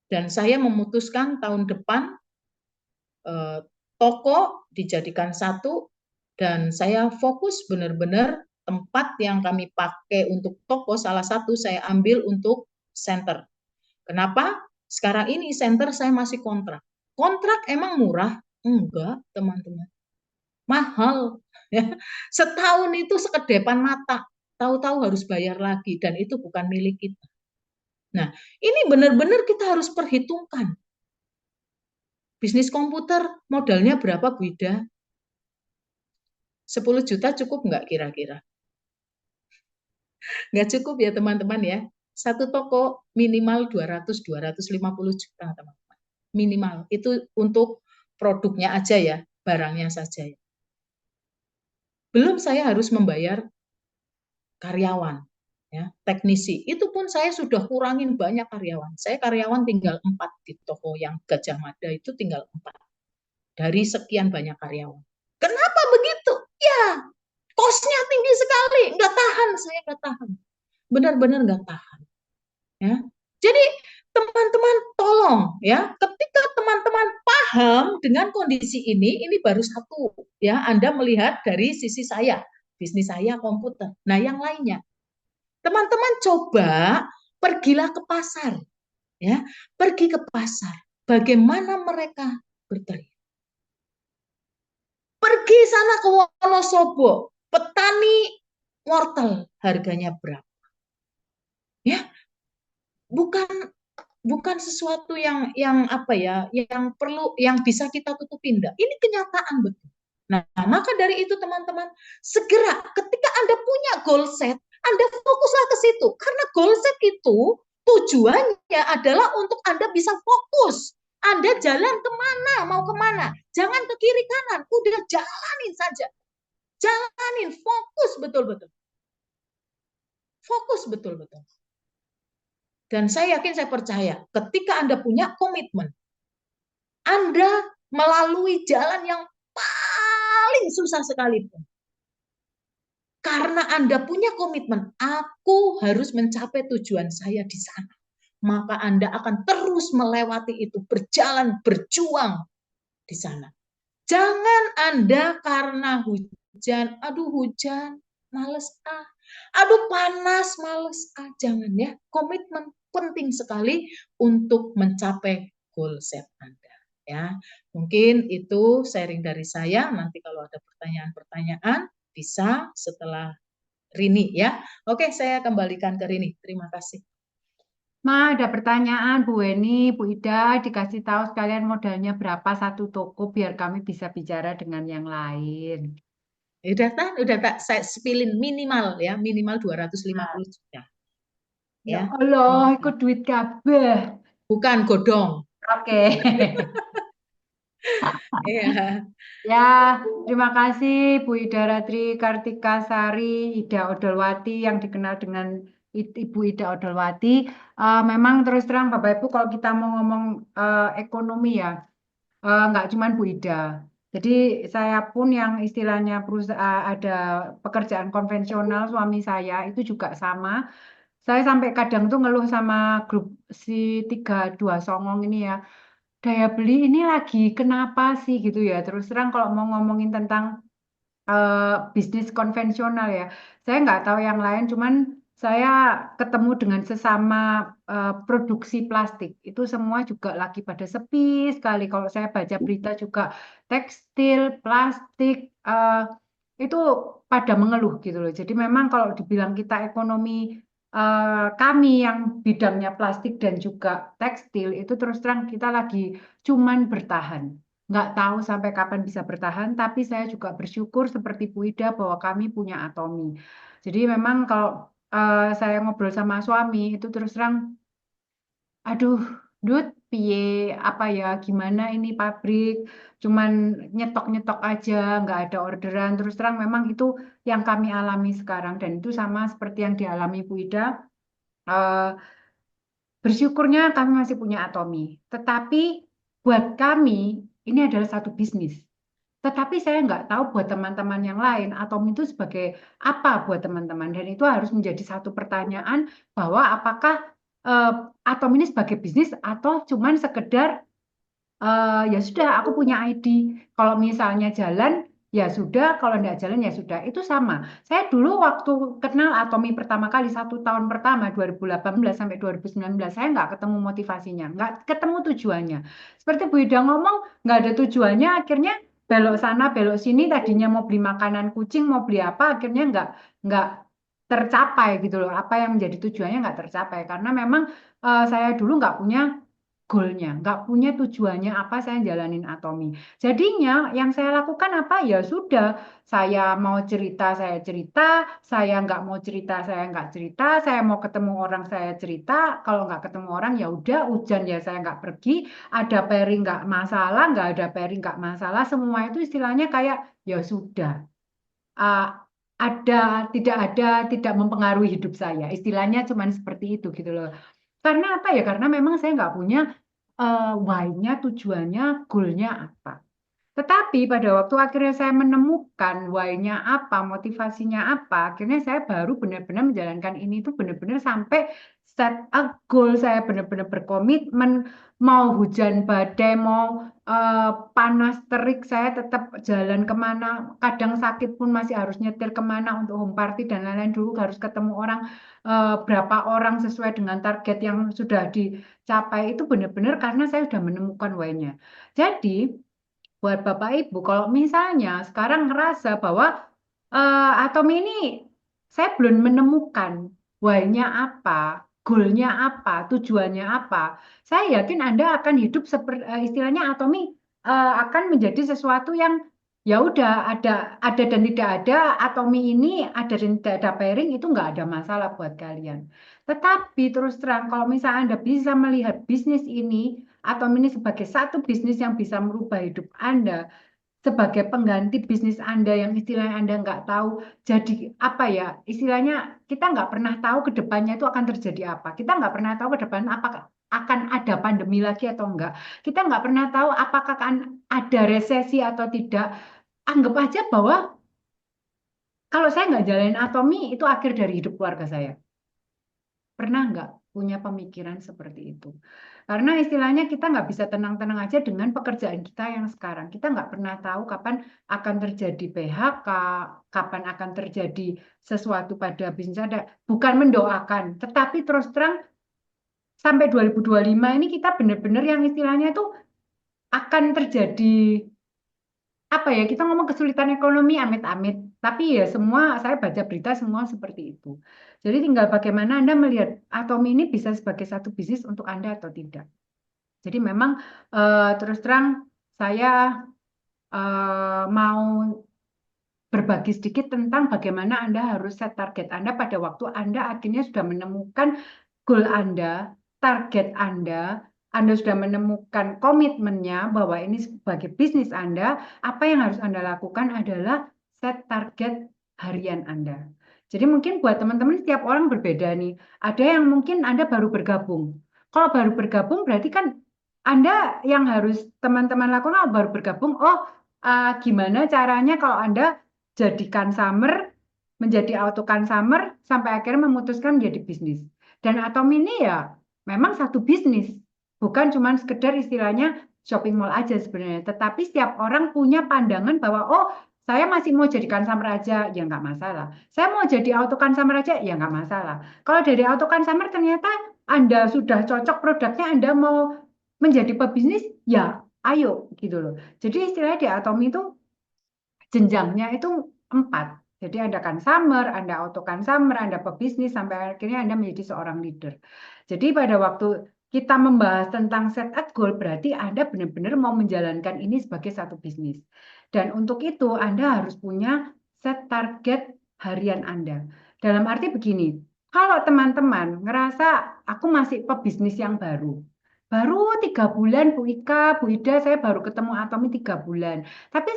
Dan saya memutuskan tahun depan toko dijadikan satu dan saya fokus benar-benar tempat yang kami pakai untuk toko salah satu saya ambil untuk center. Kenapa? Sekarang ini center saya masih kontrak. Kontrak emang murah? Enggak, teman-teman. Mahal. Setahun itu sekedepan mata. Tahu-tahu harus bayar lagi dan itu bukan milik kita. Nah, ini benar-benar kita harus perhitungkan. Bisnis komputer modalnya berapa, Bu Ida? 10 juta cukup nggak kira-kira? Nggak cukup ya teman-teman ya. Satu toko minimal 200-250 juta teman-teman. Minimal. Itu untuk produknya aja ya, barangnya saja ya. Belum saya harus membayar karyawan, ya, teknisi. Itu pun saya sudah kurangin banyak karyawan. Saya karyawan tinggal 4 di toko yang Gajah Mada itu tinggal 4 dari sekian banyak karyawan. Kenapa begitu? Ya, kosnya tinggi sekali, nggak tahan, saya nggak tahan, benar-benar nggak tahan. Ya, jadi teman-teman tolong ya, ketika teman-teman paham dengan kondisi ini baru satu ya, Anda melihat dari sisi saya, bisnis saya komputer. Nah, yang lainnya, teman-teman coba pergilah ke pasar. Ya, pergi ke pasar. Bagaimana mereka berteriak? Pergi sana ke Wonosobo, petani wortel harganya berapa? Ya, bukan bukan sesuatu yang apa ya, yang perlu yang bisa kita tutupin. Ini kenyataan betul. Nah, maka dari itu teman-teman, segera ketika Anda punya goal set, Anda fokuslah ke situ. Karena goal set itu tujuannya adalah untuk Anda bisa fokus. Anda jalan kemana, mau kemana. Jangan ke kiri kanan, udah jalanin saja. Jalanin, fokus betul-betul. Fokus betul-betul. Dan saya yakin, saya percaya, ketika Anda punya komitmen, Anda melalui jalan yang paling susah sekalipun. Karena Anda punya komitmen, aku harus mencapai tujuan saya di sana. Maka Anda akan terus melewati itu, berjalan, berjuang di sana. Jangan Anda karena hujan, aduh hujan, males ah. Aduh panas, males ah. Jangan ya, komitmen penting sekali untuk mencapai goal set Anda. Ya, mungkin itu sharing dari saya. Nanti kalau ada pertanyaan-pertanyaan bisa setelah Rini ya. Oke, saya kembalikan ke Rini. Terima kasih. Ma, ada pertanyaan Bu Weni, Bu Ida, dikasih tahu sekalian modalnya berapa satu toko biar kami bisa bicara dengan yang lain. Udah tak saya spilin minimal ya, minimal 250 juta Ya ya. Allah, Minimal. ikut duit kabeh. Bukan godong. Oke. Iya. Ya, terima kasih Bu Ida Ratri Kartika Sari, Ida Odolwati yang dikenal dengan Ibu Ida Odolwati. Memang terus terang Bapak Ibu kalau kita mau ngomong ekonomi ya, nggak cuman Bu Ida. Jadi saya pun yang istilahnya perusahaan ada pekerjaan konvensional, suami saya itu juga sama. Saya sampai kadang tuh ngeluh sama grup si 329 ini ya. Daya beli ini lagi kenapa sih gitu ya. Terus terang kalau mau ngomongin tentang bisnis konvensional ya. Saya nggak tahu yang lain, cuman saya ketemu dengan sesama produksi plastik. Itu semua juga lagi pada sepi sekali. Kalau saya baca berita juga tekstil, plastik, itu pada mengeluh gitu loh. Jadi memang kalau dibilang kita ekonomi kami yang bidangnya plastik dan juga tekstil itu terus terang kita lagi cuman bertahan. Nggak tahu sampai kapan bisa bertahan, tapi saya juga bersyukur seperti Bu Ida bahwa kami punya Atomi. Jadi memang kalau saya ngobrol sama suami itu terus terang, aduh, Dut, piye apa ya, gimana ini pabrik, cuman nyetok-nyetok aja, nggak ada orderan. Terus terang memang itu yang kami alami sekarang dan itu sama seperti yang dialami Bu Ida. Eh, Bersyukurnya kami masih punya Atomi. Tetapi buat kami ini adalah satu bisnis. Tetapi saya nggak tahu buat teman-teman yang lain, Atomi itu sebagai apa buat teman-teman. Dan itu harus menjadi satu pertanyaan bahwa apakah eh, Atom ini sebagai bisnis atau cuman sekedar ya sudah, aku punya ID. Kalau misalnya jalan, ya sudah. Kalau nggak jalan, ya sudah. Itu sama. Saya dulu waktu kenal Atomi pertama kali, 1 tahun pertama, 2018 sampai 2019, saya nggak ketemu motivasinya, nggak ketemu tujuannya. Seperti Bu Ida ngomong, nggak ada tujuannya, akhirnya belok sana, belok sini, tadinya mau beli makanan kucing, mau beli apa, akhirnya nggak tercapai gitu loh. Apa yang menjadi tujuannya nggak tercapai. Karena memang saya dulu nggak punya goalnya, nggak punya tujuannya apa saya jalanin Atomi. Jadinya yang saya lakukan apa ya sudah, saya mau cerita saya cerita, saya nggak mau cerita saya nggak cerita, saya mau ketemu orang saya cerita, kalau nggak ketemu orang ya udah hujan ya saya nggak pergi, ada pairing nggak masalah, nggak ada pairing nggak masalah, semua itu istilahnya kayak ya sudah. Uh, tidak mempengaruhi hidup saya. Istilahnya cuman seperti itu gitu loh. Karena apa ya? Karena memang saya nggak punya why-nya, tujuannya, goal-nya apa. Tetapi pada waktu akhirnya saya menemukan why-nya apa, motivasinya apa, akhirnya saya baru benar-benar menjalankan ini itu benar-benar sampai set a goal, saya benar-benar berkomitmen, mau hujan badai, mau panas terik, saya tetap jalan kemana, kadang sakit pun masih harus nyetir kemana untuk home party dan lain-lain, dulu harus ketemu orang, berapa orang sesuai dengan target yang sudah dicapai, itu benar-benar karena saya sudah menemukan why-nya. Jadi, buat Bapak Ibu, kalau misalnya sekarang ngerasa bahwa atom ini saya belum menemukan why-nya apa, goal-nya apa, tujuannya apa, saya yakin Anda akan hidup seperti istilahnya atomi akan menjadi sesuatu yang ya udah ada dan tidak ada, atomi ini ada dan tidak ada pairing itu nggak ada masalah buat kalian. Tetapi terus terang kalau misalnya Anda bisa melihat bisnis ini atau ini sebagai satu bisnis yang bisa merubah hidup Anda, sebagai pengganti bisnis Anda yang istilahnya Anda nggak tahu, jadi apa ya, istilahnya kita nggak pernah tahu ke depannya itu akan terjadi apa. Kita nggak pernah tahu ke depan apakah akan ada pandemi lagi atau enggak. Kita nggak pernah tahu apakah akan ada resesi atau tidak. Anggap aja bahwa kalau saya nggak jalanin atomi, itu akhir dari hidup keluarga saya. Pernah nggak punya pemikiran seperti itu? Karena istilahnya kita nggak bisa tenang-tenang aja dengan pekerjaan kita yang sekarang. Kita nggak pernah tahu kapan akan terjadi PHK, kapan akan terjadi sesuatu pada bisnis Anda. Bukan mendoakan, tetapi terus terang sampai 2025 ini kita benar-benar yang istilahnya itu akan terjadi apa ya, kita ngomong kesulitan ekonomi amit-amit, tapi ya semua saya baca berita semua seperti itu. Jadi tinggal bagaimana Anda melihat atom ini bisa sebagai satu bisnis untuk Anda atau tidak. Jadi memang terus terang saya mau berbagi sedikit tentang bagaimana Anda harus set target Anda pada waktu Anda akhirnya sudah menemukan goal Anda, target Anda sudah menemukan komitmennya bahwa ini sebagai bisnis Anda, apa yang harus Anda lakukan adalah set target harian Anda. Jadi mungkin buat teman-teman setiap orang berbeda nih. Ada yang mungkin Anda baru bergabung. Kalau baru bergabung berarti kan Anda yang harus teman-teman lakukan baru bergabung. Oh, gimana caranya kalau Anda jadikan summer menjadi auto consumer sampai akhirnya memutuskan menjadi bisnis. Dan Atom ini ya memang satu bisnis, bukan cuma sekedar istilahnya shopping mall aja sebenarnya. Tetapi setiap orang punya pandangan bahwa oh saya masih mau jadikan summer aja, ya nggak masalah. Saya mau jadi auto consumer aja, ya nggak masalah. Kalau dari auto consumer ternyata Anda sudah cocok produknya, Anda mau menjadi pebisnis, ya ayo gitu loh. Jadi istilahnya di Atom itu jenjangnya itu 4. Jadi Anda kan summer, Anda auto kan summer, Anda pebisnis, sampai akhirnya Anda menjadi seorang leader. Jadi pada waktu kita membahas tentang set up goal, berarti Anda benar-benar mau menjalankan ini sebagai satu bisnis. Dan untuk itu Anda harus punya set target harian Anda. Dalam arti begini, kalau teman-teman ngerasa aku masih pebisnis yang baru 3 bulan Bu Ika, Bu Ida, saya baru ketemu Atomi 3 bulan. Tapi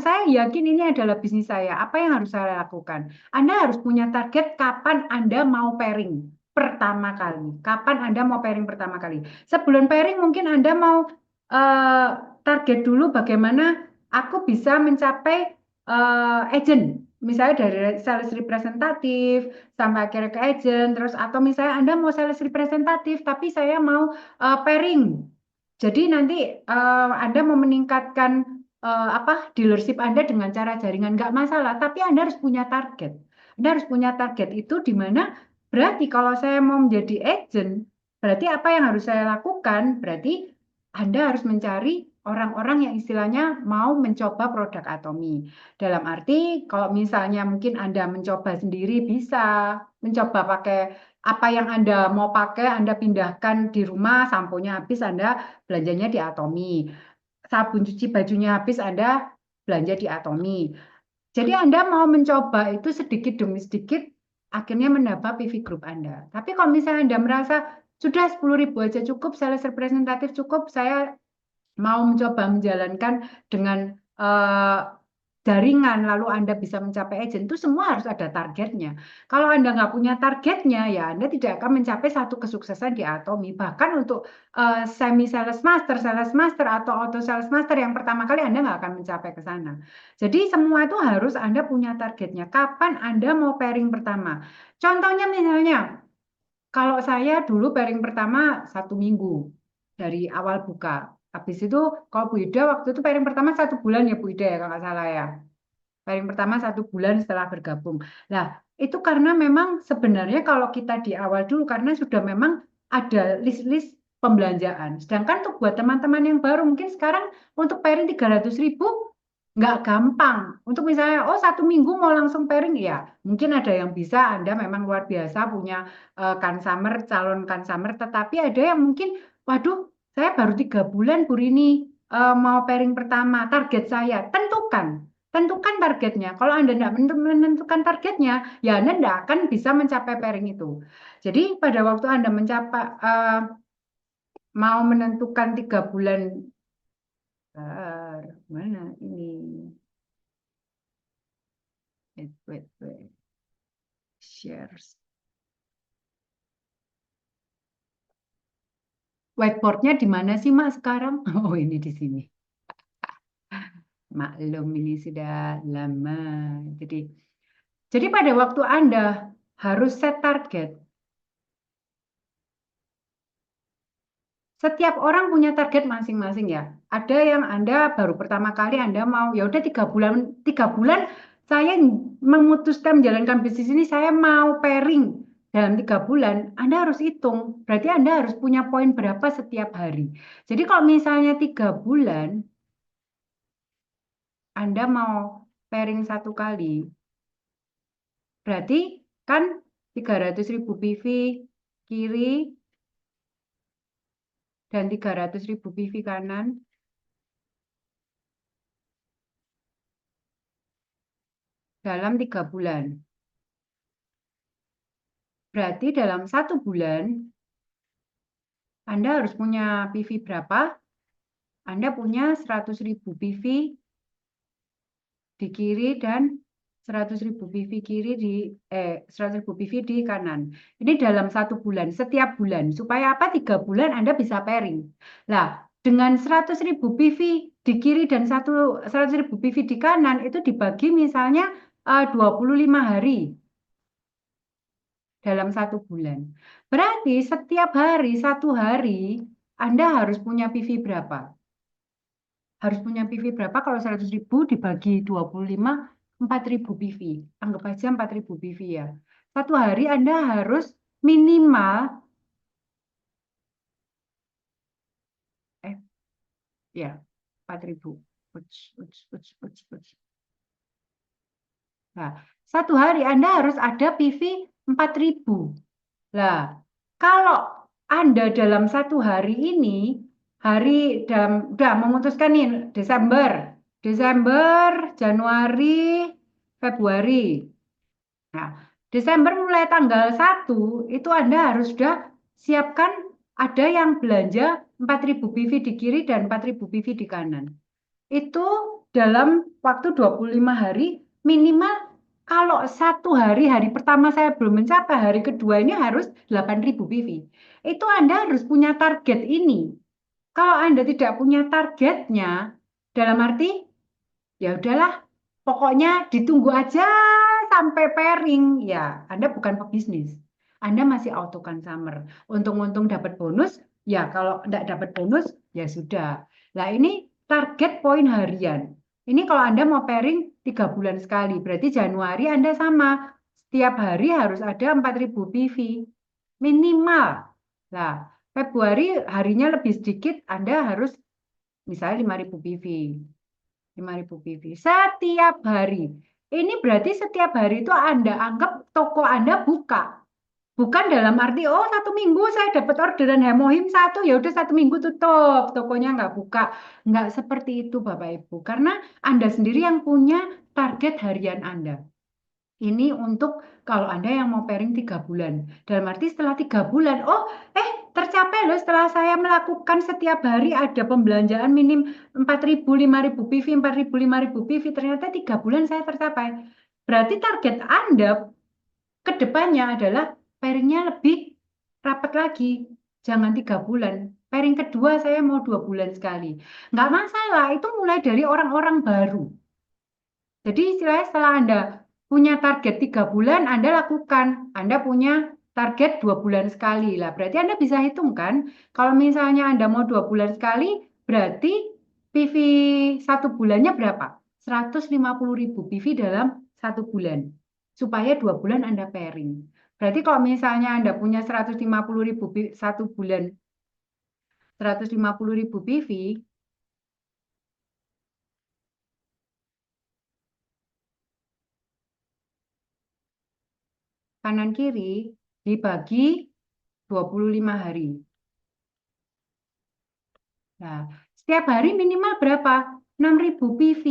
saya yakin ini adalah bisnis saya. Apa yang harus saya lakukan? Anda harus punya target kapan Anda mau pairing pertama kali. Kapan Anda mau pairing pertama kali? Sebelum pairing mungkin Anda mau eh, target dulu bagaimana aku bisa mencapai agent. Misalnya dari sales representatif sampai akhirnya ke agent, terus atau misalnya Anda mau sales representatif tapi saya mau pairing. Jadi nanti Anda mau meningkatkan apa dealership Anda dengan cara jaringan nggak masalah, tapi Anda harus punya target. Anda harus punya target itu di mana berarti kalau saya mau menjadi agent, berarti apa yang harus saya lakukan? Berarti Anda harus mencari orang-orang yang istilahnya mau mencoba produk Atomi. Dalam arti kalau misalnya mungkin Anda mencoba sendiri bisa, mencoba pakai apa yang Anda mau pakai, Anda pindahkan di rumah, samponya habis, Anda belanjanya di Atomi. Sabun cuci bajunya habis, Anda belanja di Atomi. Jadi Anda mau mencoba itu sedikit demi sedikit, akhirnya menambah PV group Anda. Tapi kalau misalnya Anda merasa sudah 10.000 aja cukup, sales representatif cukup, saya mau mencoba menjalankan dengan eh, jaringan, lalu Anda bisa mencapai agent, itu semua harus ada targetnya. Kalau Anda nggak punya targetnya, ya Anda tidak akan mencapai satu kesuksesan di Atomi. Bahkan untuk semi sales master atau auto sales master yang pertama kali Anda nggak akan mencapai ke sana. Jadi semua itu harus Anda punya targetnya. Kapan Anda mau pairing pertama? Contohnya misalnya, Kalau saya dulu pairing pertama 1 minggu dari awal buka. Habis itu kalau Bu Ida waktu itu pairing pertama 1 bulan ya Bu Ida ya kalau nggak salah ya. Pairing pertama 1 bulan setelah bergabung. Nah, itu karena memang sebenarnya kalau kita di awal dulu karena sudah memang ada list-list pembelanjaan. Sedangkan untuk buat teman-teman yang baru mungkin sekarang untuk pairing 300.000 nggak gampang. Untuk misalnya, oh 1 minggu mau langsung pairing, ya mungkin ada yang bisa, Anda memang luar biasa punya consumer, calon consumer, tetapi ada yang mungkin, waduh, saya baru 3 bulan Bu Rini mau pairing pertama, target saya, tentukan targetnya. Kalau Anda tidak menentukan targetnya, ya Anda tidak akan bisa mencapai pairing itu. Jadi pada waktu Anda mencapai mau menentukan 3 bulan, mana ini? Wait. Shares. Whiteboardnya di mana sih Mak sekarang? Oh ini di sini. Maklum ini sudah lama. Jadi pada waktu Anda harus set target. Setiap orang punya target masing-masing ya. Ada yang Anda baru pertama kali Anda mau, ya udah 3 bulan saya memutuskan menjalankan bisnis ini, saya mau pairing dalam 3 bulan. Anda harus hitung, berarti Anda harus punya poin berapa setiap hari. Jadi kalau misalnya 3 bulan Anda mau pairing 1 kali, berarti kan 300.000 PV kiri dan 300.000 PV kanan dalam 3 bulan. Berarti dalam 1 bulan, Anda harus punya PV berapa? Anda punya 100.000 PV di kiri dan 100.000 PV kiri 100.000 PV di kanan. Ini dalam 1 bulan, setiap bulan. Supaya apa? 3 bulan Anda bisa pairing. Nah, dengan 100.000 PV di kiri dan 100.000 PV di kanan itu dibagi misalnya 25 hari dalam 1 bulan. Berarti setiap hari, 1 hari, Anda harus punya PV berapa? Harus punya PV berapa kalau 100.000 dibagi 25, 4.000 PV. Anggap aja 4.000 PV ya. 1 hari Anda harus minimal, ya, 4.000. Nah, 1 hari Anda harus ada PV 4.000. Lah, kalau Anda dalam 1 hari ini, udah memutuskan nih Desember, Januari, Februari. Nah, Desember mulai tanggal 1 itu Anda harus sudah siapkan ada yang belanja 4.000 PV di kiri dan 4.000 PV di kanan. Itu dalam waktu 25 hari minimal. Kalau 1 hari, hari pertama saya belum mencapai, hari kedua ini harus 8.000 PV. Itu Anda harus punya target ini. Kalau Anda tidak punya targetnya, dalam arti, ya udahlah, pokoknya ditunggu aja sampai pairing. Ya, Anda bukan pebisnis. Anda masih auto consumer. Untung-untung dapat bonus, ya kalau tidak dapat bonus, ya sudah. Nah, ini target poin harian. Ini kalau Anda mau pairing 3 bulan sekali, berarti Januari Anda sama. Setiap hari harus ada 4.000 PV. Minimal. Nah, Februari harinya lebih sedikit, Anda harus misalnya 5.000 PV. 5.000 PV setiap hari. Ini berarti setiap hari itu Anda anggap toko Anda buka. Bukan dalam arti, oh 1 minggu saya dapat orderan Hemohim 1, ya udah 1 minggu tutup, tokonya nggak buka. Nggak seperti itu Bapak Ibu. Karena Anda sendiri yang punya target harian Anda. Ini untuk kalau Anda yang mau pairing 3 bulan. Dalam arti setelah 3 bulan, tercapai loh setelah saya melakukan setiap hari ada pembelanjaan minim 4.000, 5.000 PV, 4.000, 5.000 PV. Ternyata 3 bulan saya tercapai. Berarti target Anda ke depannya adalah pairingnya lebih rapat lagi. Jangan 3 bulan. Pairing kedua saya mau 2 bulan sekali. Nggak masalah, itu mulai dari orang-orang baru. Jadi istilahnya setelah Anda punya target 3 bulan, Anda lakukan. Anda punya target 2 bulan sekali lah. Berarti Anda bisa hitung kan, kalau misalnya Anda mau 2 bulan sekali, berarti PV 1 bulannya berapa? 150.000 PV dalam 1 bulan. Supaya 2 bulan Anda pairing. Berarti kalau misalnya Anda punya 150.000 1 bulan, 150.000 PV, kanan kiri dibagi 25 hari. Nah, setiap hari minimal berapa? 6.000 PV.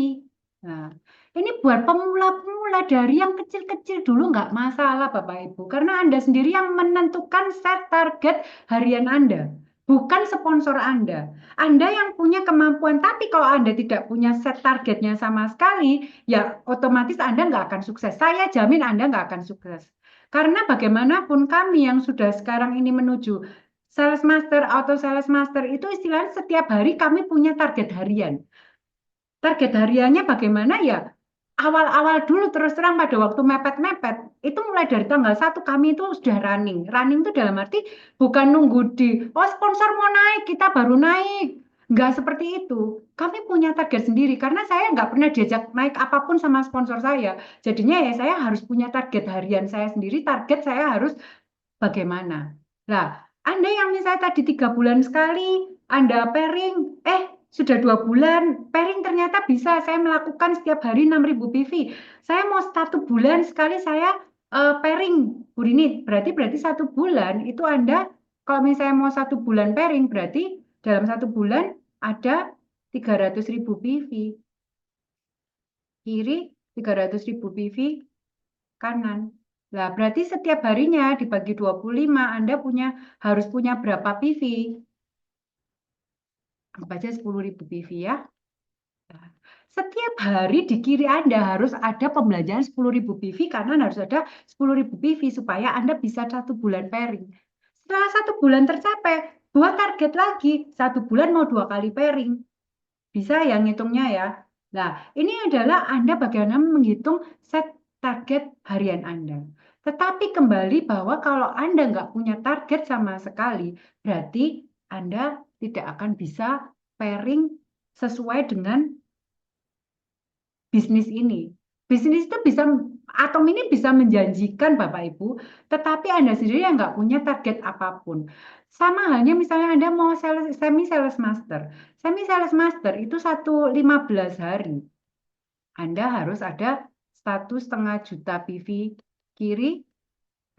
Nah, ini buat pemula-pemula dari yang kecil-kecil dulu nggak masalah Bapak Ibu. Karena Anda sendiri yang menentukan set target harian Anda. Bukan sponsor Anda. Anda yang punya kemampuan, tapi kalau Anda tidak punya set targetnya sama sekali, ya otomatis Anda nggak akan sukses. Saya jamin Anda nggak akan sukses. Karena bagaimanapun kami yang sudah sekarang ini menuju Sales master atau sales master itu istilahnya setiap hari kami punya target harian. Target hariannya bagaimana ya? Awal-awal dulu terus terang pada waktu mepet-mepet, itu mulai dari tanggal 1 kami itu sudah running. Running itu dalam arti bukan nunggu oh sponsor mau naik, kita baru naik. Nggak seperti itu. Kami punya target sendiri karena saya nggak pernah diajak naik apapun sama sponsor saya. Jadinya ya saya harus punya target harian saya sendiri, target saya harus bagaimana. Nah, Anda yang misalnya tadi 3 bulan sekali, Anda pairing, sudah 2 bulan, pairing ternyata bisa, saya melakukan setiap hari 6.000 PV. Saya mau 1 bulan sekali saya pairing, Bu Rini, berarti 1 bulan itu Anda, kalau misalnya mau 1 bulan pairing, berarti dalam 1 bulan ada 300.000 PV. Kiri 300.000 PV, kanan. Nah, berarti setiap harinya dibagi 25, Anda harus punya berapa PV? Anggap aja 10.000 PV ya. Nah, setiap hari di kiri Anda harus ada pembelanjaan 10.000 PV, kanan harus ada 10.000 PV supaya Anda bisa 1 bulan pairing. Setelah 1 bulan tercapai, buat target lagi, 1 bulan mau 2 kali pairing. Bisa ya ngitungnya ya. Nah, ini adalah Anda bagaimana menghitung set target harian Anda. Tetapi kembali bahwa kalau Anda nggak punya target sama sekali, berarti Anda tidak akan bisa pairing sesuai dengan bisnis ini. Bisnis itu bisa, Atom ini bisa menjanjikan Bapak Ibu, tetapi Anda sendiri yang nggak punya target apapun. Sama halnya misalnya Anda mau semi sales master. Semi sales master itu 15 hari. Anda harus ada 1,5 juta PV kiri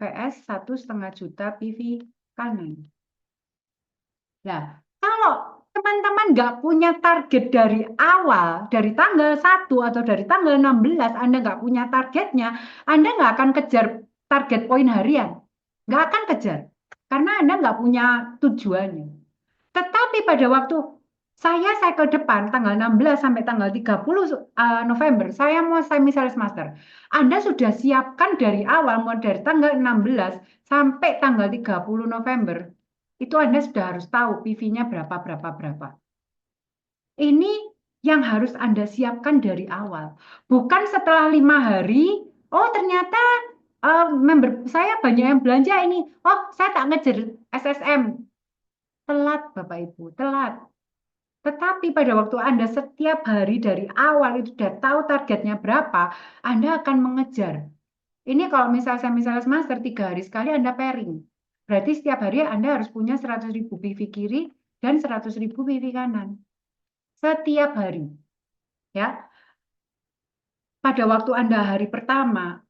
PS 1,5 juta PV kanan. Nah, kalau teman-teman nggak punya target dari awal, dari tanggal 1 atau dari tanggal 16, Anda nggak punya targetnya, Anda nggak akan kejar target poin harian. Nggak akan kejar. Karena Anda nggak punya tujuannya. Tetapi pada waktu saya cycle depan, tanggal 16 sampai tanggal 30 November, saya mau semi sales master. Anda sudah siapkan dari awal, mau dari tanggal 16 sampai tanggal 30 November, itu Anda sudah harus tahu PV-nya berapa. Ini yang harus Anda siapkan dari awal. Bukan setelah 5 hari, oh ternyata member saya banyak yang belanja ini. Oh, saya tak ngejar SSM. Telat Bapak Ibu, telat. Tetapi pada waktu Anda setiap hari dari awal itu sudah tahu targetnya berapa, Anda akan mengejar. Ini kalau misalnya master 3 hari sekali Anda pairing. Berarti setiap hari Anda harus punya 100.000 PV kiri dan 100.000 PV kanan. Setiap hari. Ya. Pada waktu Anda hari pertama,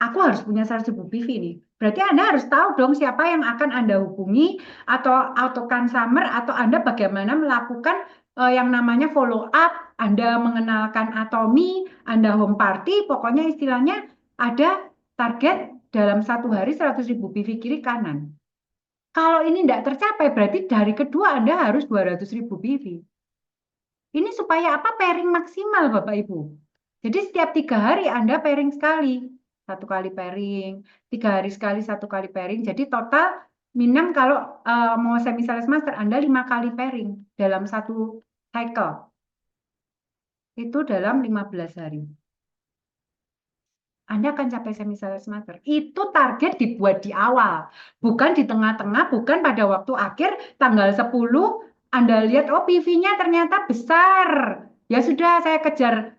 aku harus punya 100.000 PV nih. Berarti Anda harus tahu dong siapa yang akan Anda hubungi atau consumer atau Anda bagaimana melakukan yang namanya follow up, Anda mengenalkan Atomi, Anda home party, pokoknya istilahnya ada target dalam 1 hari 100.000 PV kiri kanan. Kalau ini tidak tercapai, berarti dari kedua Anda harus 200.000 PV. Ini supaya apa? Pairing maksimal Bapak Ibu. Jadi setiap 3 hari Anda pairing sekali. 1 kali pairing, 3 hari sekali 1 kali pairing. Jadi total minimum kalau mau semi sales master Anda 5 kali pairing dalam 1 cycle. Itu dalam 15 hari. Anda akan capai semi-sales master. Itu target dibuat di awal, bukan di tengah-tengah, bukan pada waktu akhir tanggal 10 Anda lihat oh PV-nya ternyata besar. Ya sudah saya kejar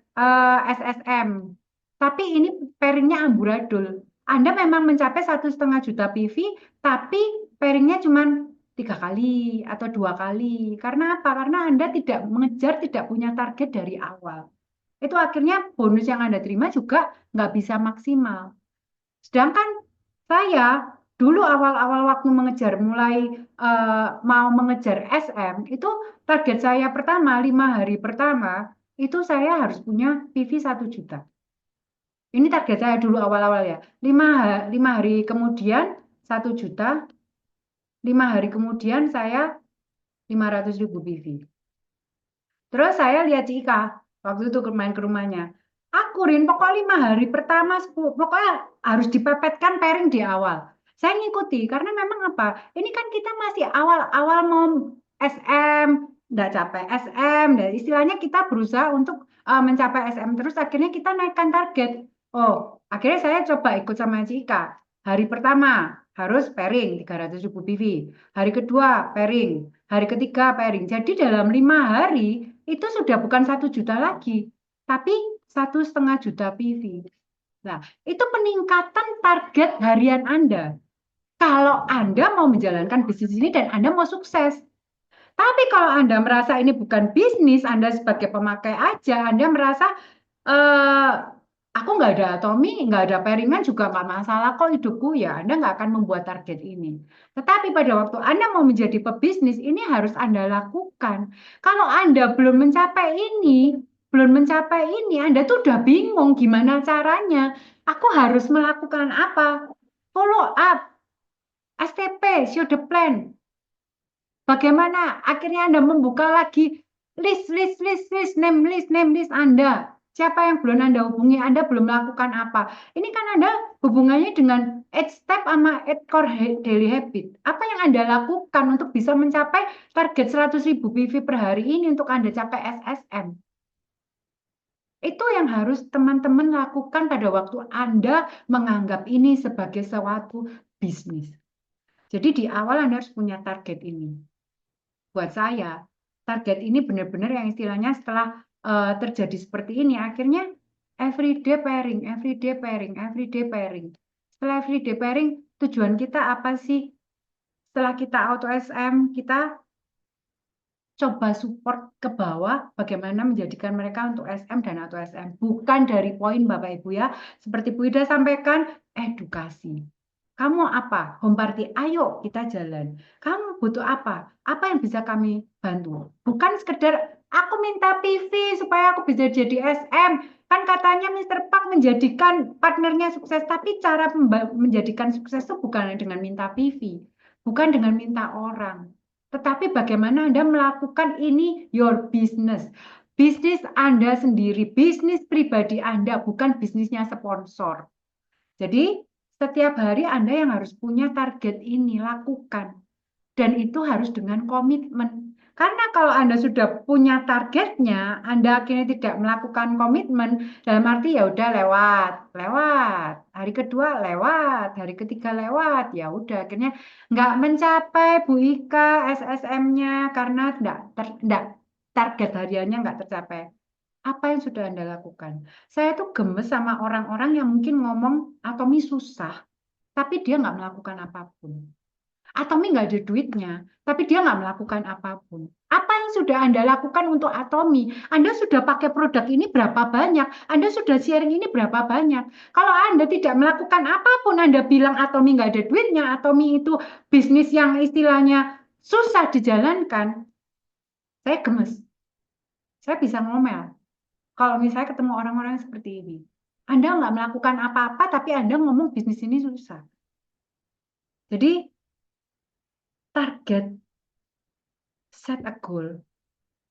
SSM. Tapi ini pairingnya amburadul. Anda memang mencapai 1,5 juta PV, tapi pairingnya cuma 3 kali atau 2 kali. Karena apa? Karena Anda tidak mengejar, tidak punya target dari awal. Itu akhirnya bonus yang Anda terima juga nggak bisa maksimal. Sedangkan saya dulu awal-awal waktu mengejar, mulai mau mengejar SM, itu target saya pertama, 5 hari pertama, itu saya harus punya PV 1 juta. Ini target saya dulu awal-awal ya. 5 hari kemudian 1 juta, 5 hari kemudian saya 500.000 PV. Terus saya lihat Cika, waktu itu main ke rumahnya. Aku Rin, pokoknya 5 hari pertama, pokoknya harus dipepetkan pairing di awal. Saya ngikuti, karena memang apa? Ini kan kita masih awal-awal mau SM, nggak capai SM, dan istilahnya kita berusaha untuk mencapai SM terus, akhirnya kita naikkan target. Oh, akhirnya saya coba ikut sama Cika. Hari pertama harus pairing 300.000 PV. Hari kedua pairing, hari ketiga pairing. Jadi dalam 5 hari itu sudah bukan 1 juta lagi, tapi 1,5 juta PV. Nah, itu peningkatan target harian Anda. Kalau Anda mau menjalankan bisnis ini dan Anda mau sukses. Tapi kalau Anda merasa ini bukan bisnis, Anda sebagai pemakai aja, Anda merasa eh, aku nggak ada atomi, nggak ada pairingan juga nggak masalah kok hidupku, ya Anda nggak akan membuat target ini. Tetapi pada waktu Anda mau menjadi pebisnis, ini harus Anda lakukan. Kalau Anda belum mencapai ini, Anda tuh udah bingung gimana caranya. Aku harus melakukan apa? Follow up, STP, show the plan. Bagaimana akhirnya Anda membuka lagi name list Anda. Siapa yang belum Anda hubungi, Anda belum melakukan apa. Ini kan Anda hubungannya dengan 8 step sama 8 core daily habit. Apa yang Anda lakukan untuk bisa mencapai target 100.000 PV per hari ini untuk Anda capai SSM. Itu yang harus teman-teman lakukan pada waktu Anda menganggap ini sebagai suatu bisnis. Jadi di awal Anda harus punya target ini. Buat saya, target ini benar-benar yang istilahnya setelah terjadi seperti ini, akhirnya everyday pairing, everyday pairing, everyday pairing. Setelah everyday pairing, tujuan kita apa sih? Setelah kita auto SM, kita coba support ke bawah bagaimana menjadikan mereka untuk SM dan auto SM. Bukan dari poin Bapak Ibu ya. Seperti Bu Ida sampaikan, edukasi. Kamu apa? Home party, ayo kita jalan. Kamu butuh apa? Apa yang bisa kami bantu? Bukan sekedar aku minta PV supaya aku bisa jadi SM. Kan katanya Mr. Park menjadikan partnernya sukses, tapi cara menjadikan sukses itu bukan dengan minta PV, bukan dengan minta orang. Tetapi bagaimana Anda melakukan ini your business. Bisnis Anda sendiri, bisnis pribadi Anda, bukan bisnisnya sponsor. Jadi setiap hari Anda yang harus punya target ini, lakukan. Dan itu harus dengan komitmen. Karena kalau Anda sudah punya targetnya, Anda akhirnya tidak melakukan komitmen, dalam arti ya udah lewat, lewat. Hari kedua lewat, hari ketiga lewat, ya udah akhirnya nggak mencapai Bu Ika SSM-nya karena enggak, target hariannya nggak tercapai. Apa yang sudah Anda lakukan? Saya tuh gemes sama orang-orang yang mungkin ngomong Atomi susah, tapi dia nggak melakukan apapun. Atomi nggak ada duitnya, tapi dia nggak melakukan apapun. Apa yang sudah Anda lakukan untuk Atomi? Anda sudah pakai produk ini berapa banyak? Anda sudah sharing ini berapa banyak? Kalau Anda tidak melakukan apapun, Anda bilang Atomi nggak ada duitnya, Atomi itu bisnis yang istilahnya susah dijalankan, saya gemes. Saya bisa ngomel. Kalau misalnya ketemu orang-orang seperti ini. Anda nggak melakukan apa-apa, tapi Anda ngomong bisnis ini susah. Jadi, target, set a goal,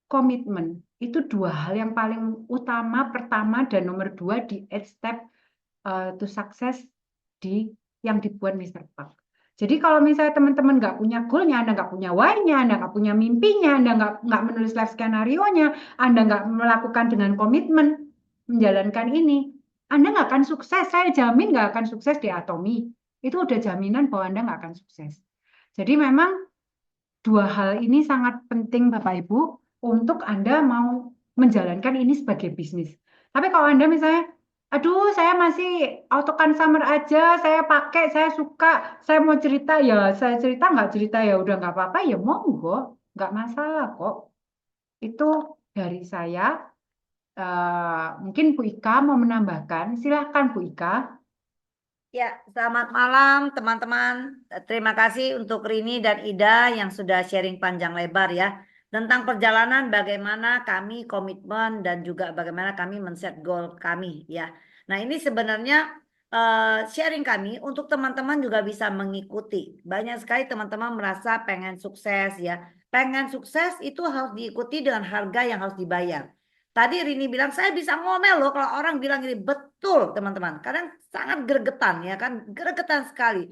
komitmen, itu dua hal yang paling utama, pertama dan nomor 2 di 8 step to success yang dibuat Mr. Park. Jadi kalau misalnya teman-teman nggak punya goalnya, Anda nggak punya why-nya, Anda nggak punya mimpinya, Anda nggak menulis life skenario-nya, Anda nggak melakukan dengan komitmen menjalankan ini, Anda nggak akan sukses. Saya jamin nggak akan sukses di Atomi. Itu udah jaminan bahwa Anda nggak akan sukses. Jadi memang dua hal ini sangat penting Bapak Ibu untuk Anda mau menjalankan ini sebagai bisnis. Tapi kalau Anda misalnya, aduh saya masih auto consumer aja, saya pakai, saya suka, saya mau cerita ya, saya cerita nggak cerita ya udah nggak apa-apa ya monggo, nggak masalah kok. Itu dari saya. Mungkin Bu Ika mau menambahkan, silahkan Bu Ika. Ya, selamat malam teman-teman. Terima kasih untuk Rini dan Ida yang sudah sharing panjang lebar ya. Tentang perjalanan bagaimana kami komitmen dan juga bagaimana kami men-set goal kami ya. Nah ini sebenarnya sharing kami untuk teman-teman juga bisa mengikuti. Banyak sekali teman-teman merasa pengen sukses ya. Pengen sukses itu harus diikuti dengan harga yang harus dibayar. Tadi Rini bilang, saya bisa ngomel loh kalau orang bilang ini. Betul teman-teman. Kadang sangat gregetan ya kan. Gregetan sekali.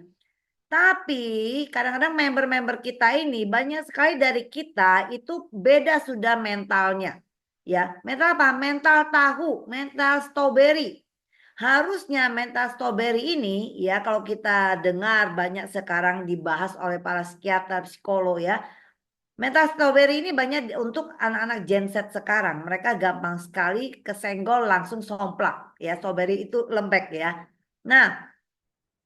Tapi kadang-kadang member-member kita ini banyak sekali dari kita itu beda sudah mentalnya. Ya, mental apa? Mental tahu, mental strawberry. Harusnya mental strawberry ini ya kalau kita dengar banyak sekarang dibahas oleh para psikiater, psikolog ya. Mental strawberry ini banyak untuk anak-anak Gen Z sekarang. Mereka gampang sekali kesenggol langsung somplak. Ya, strawberry itu lembek ya. Nah,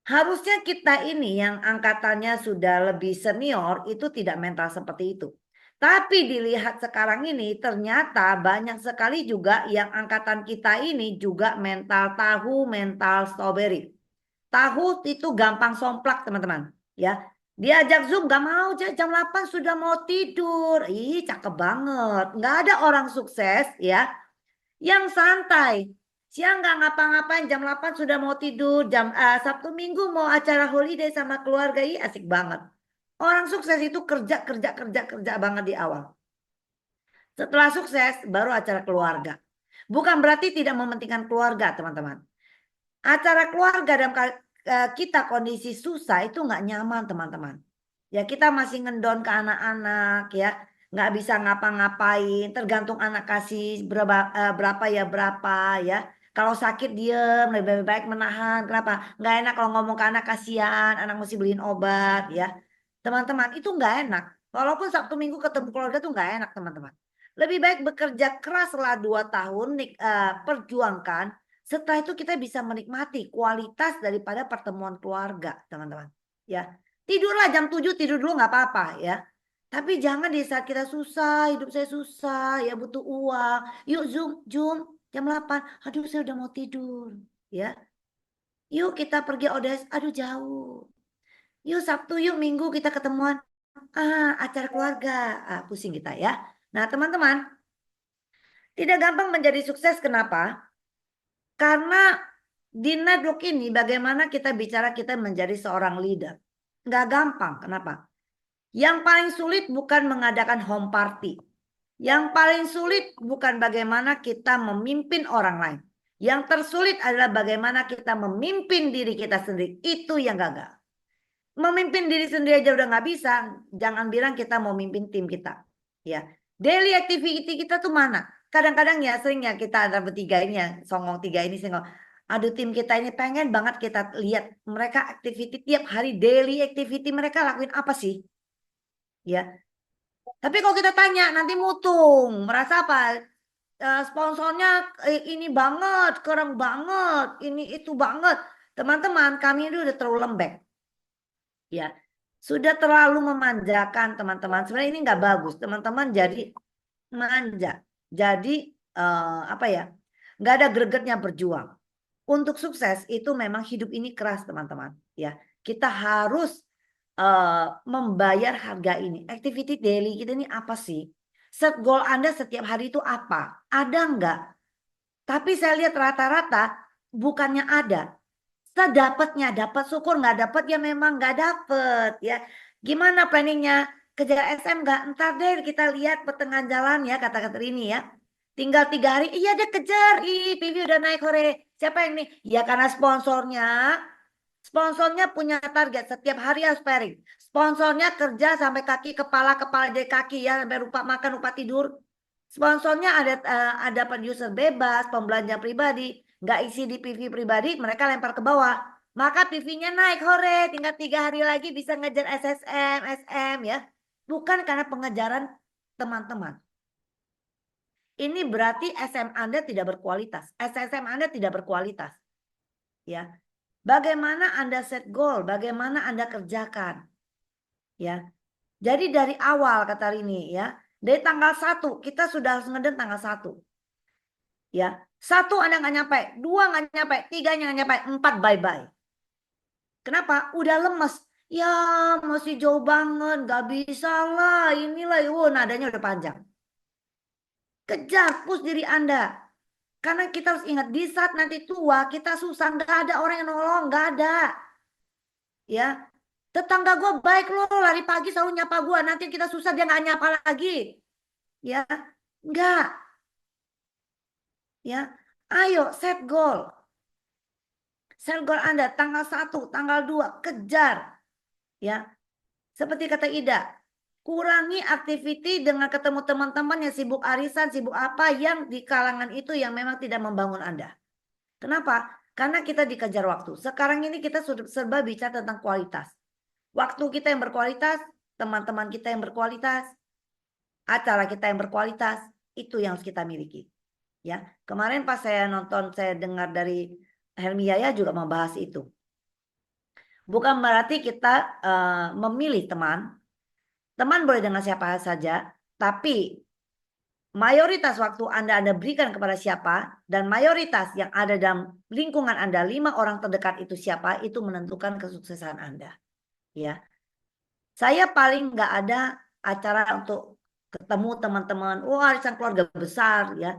harusnya kita ini yang angkatannya sudah lebih senior itu tidak mental seperti itu. Tapi dilihat sekarang ini ternyata banyak sekali juga yang angkatan kita ini juga mental tahu, mental strawberry. Tahu itu gampang somplak teman-teman. Ya, diajak Zoom gak mau, jam 8 sudah mau tidur. Ih, cakep banget. Nggak ada orang sukses ya yang santai. Siang nggak ngapa-ngapain, jam 8 sudah mau tidur. Sabtu Minggu mau acara holiday sama keluarga. Ih, asik banget. Orang sukses itu kerja banget di awal. Setelah sukses baru acara keluarga. Bukan berarti tidak mementingkan keluarga, teman-teman. Acara keluarga dalam kita kondisi susah itu nggak nyaman teman-teman. Ya kita masih ngendon ke anak-anak ya, nggak bisa ngapa-ngapain. Tergantung anak kasih berapa ya berapa ya. Kalau sakit diem, lebih baik menahan. Kenapa? Nggak enak kalau ngomong ke anak kasihan, anak mesti beliin obat ya. Teman-teman itu nggak enak. Walaupun Sabtu Minggu ketemu keluarga tuh nggak enak teman-teman. Lebih baik bekerja keras selama 2 tahun, perjuangkan. Setelah itu kita bisa menikmati kualitas daripada pertemuan keluarga, teman-teman. Ya, tidurlah jam 7 tidur dulu nggak apa-apa ya. Tapi jangan di saat kita susah, hidup saya susah, ya butuh uang. Yuk Zoom jam 8. Aduh, saya udah mau tidur, ya. Yuk kita pergi ODS, aduh jauh. Yuk Sabtu, yuk Minggu kita ketemuan. Acara keluarga. Pusing kita ya. Nah, teman-teman, tidak gampang menjadi sukses kenapa? Karena di network ini bagaimana kita bicara kita menjadi seorang leader. Nggak gampang. Kenapa? Yang paling sulit bukan mengadakan home party. Yang paling sulit bukan bagaimana kita memimpin orang lain. Yang tersulit adalah bagaimana kita memimpin diri kita sendiri. Itu yang gagal. Memimpin diri sendiri aja udah nggak bisa. Jangan bilang kita mau mimpin tim kita. Ya, daily activity kita tuh mana? Kadang-kadang ya sering ya kita ada bertiga ini ya, songong tiga ini songong. Aduh tim kita ini pengen banget kita lihat mereka activity tiap hari, daily activity mereka lakuin apa sih? Ya. Tapi kalau kita tanya nanti mutung, merasa apa? Sponsornya ini banget, kurang banget, ini itu banget. Teman-teman, kami ini udah terlalu lembek. Ya, sudah terlalu memanjakan teman-teman. Sebenarnya ini nggak bagus. Teman-teman jadi manja. Jadi apa ya? Nggak ada gregetnya berjuang. Untuk sukses itu memang hidup ini keras teman-teman. Ya, kita harus membayar harga ini. Activity daily kita ini apa sih? Set goal Anda setiap hari itu apa? Ada nggak? Tapi saya lihat rata-rata bukannya ada. Sedapatnya dapat, syukur, nggak dapat ya memang nggak dapat ya. Gimana planningnya? Kejar SM nggak? Ntar deh kita lihat pertengahan jalan ya kata-kata ini ya. Tinggal 3 hari, iya dia kejar. Ih, Pivi udah naik hore. Siapa yang nih? Ya karena sponsornya punya target setiap hari harus pairing. Sponsornya kerja sampai kaki, kepala jadi kaki ya, sampai lupa makan, lupa tidur. Sponsornya ada user bebas, pembelanja pribadi. nggak isi di PV pribadi, mereka lempar ke bawah. Maka PV-nya naik, hore, tinggal 3 hari lagi bisa ngejar SSM, SM ya. Bukan karena pengejaran teman-teman. Ini berarti SM Anda tidak berkualitas, SSM Anda tidak berkualitas. Ya. Bagaimana Anda set goal, bagaimana Anda kerjakan. Ya. Jadi dari awal kata Rini ya, dari tanggal 1 kita sudah harus ngeden tanggal 1. Ya. 1 Anda nggak nyampe, 2 nggak nyampe, 3 nggak nyampe, 4 bye-bye. Kenapa? Udah lemes. Ya masih jauh banget, nggak bisa lah, inilah, nadanya udah panjang. Kejar, push diri Anda. Karena kita harus ingat, di saat nanti tua, kita susah, nggak ada orang yang nolong, nggak ada. Ya, tetangga gue baik loh, lari pagi selalu nyapa gue, nanti kita susah dia nggak nyapa lagi. Ya, nggak. Ya, ayo set goal. Set goal Anda tanggal 1, tanggal 2, kejar. Ya, seperti kata Ida, kurangi activity dengan ketemu teman-teman yang sibuk arisan, sibuk apa yang di kalangan itu yang memang tidak membangun Anda. Kenapa? Karena kita dikejar waktu. Sekarang ini kita sudah serba bicara tentang kualitas. Waktu kita yang berkualitas, teman-teman kita yang berkualitas, acara kita yang berkualitas, itu yang harus kita miliki. Ya, kemarin pas saya nonton, saya dengar dari Helmi Yahya juga membahas itu. Bukan berarti kita memilih teman. Teman boleh dengan siapa saja, tapi mayoritas waktu Anda berikan kepada siapa, dan mayoritas yang ada dalam lingkungan Anda, 5 orang terdekat itu siapa, itu menentukan kesuksesan Anda. Ya, saya paling nggak ada acara untuk ketemu teman-teman, arisan keluarga besar ya,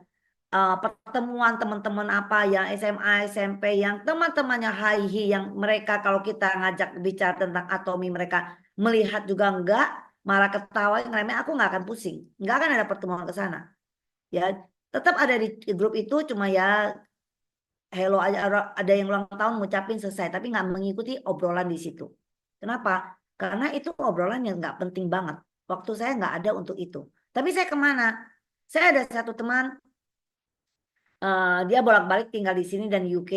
pertemuan teman-teman apa yang SMA, SMP, yang teman-temannya high yang mereka kalau kita ngajak bicara tentang atomi mereka melihat juga enggak, malah ketawa ngeremeh, aku nggak akan pusing, nggak akan ada pertemuan ke sana. Ya, tetap ada di grup itu, cuma ya hello aja, ada yang ulang tahun ngucapin selesai, tapi nggak mengikuti obrolan di situ. Kenapa? Karena itu obrolan yang nggak penting banget. Waktu saya nggak ada untuk itu. Tapi saya kemana? Saya ada satu teman, dia bolak-balik tinggal di sini dan UK,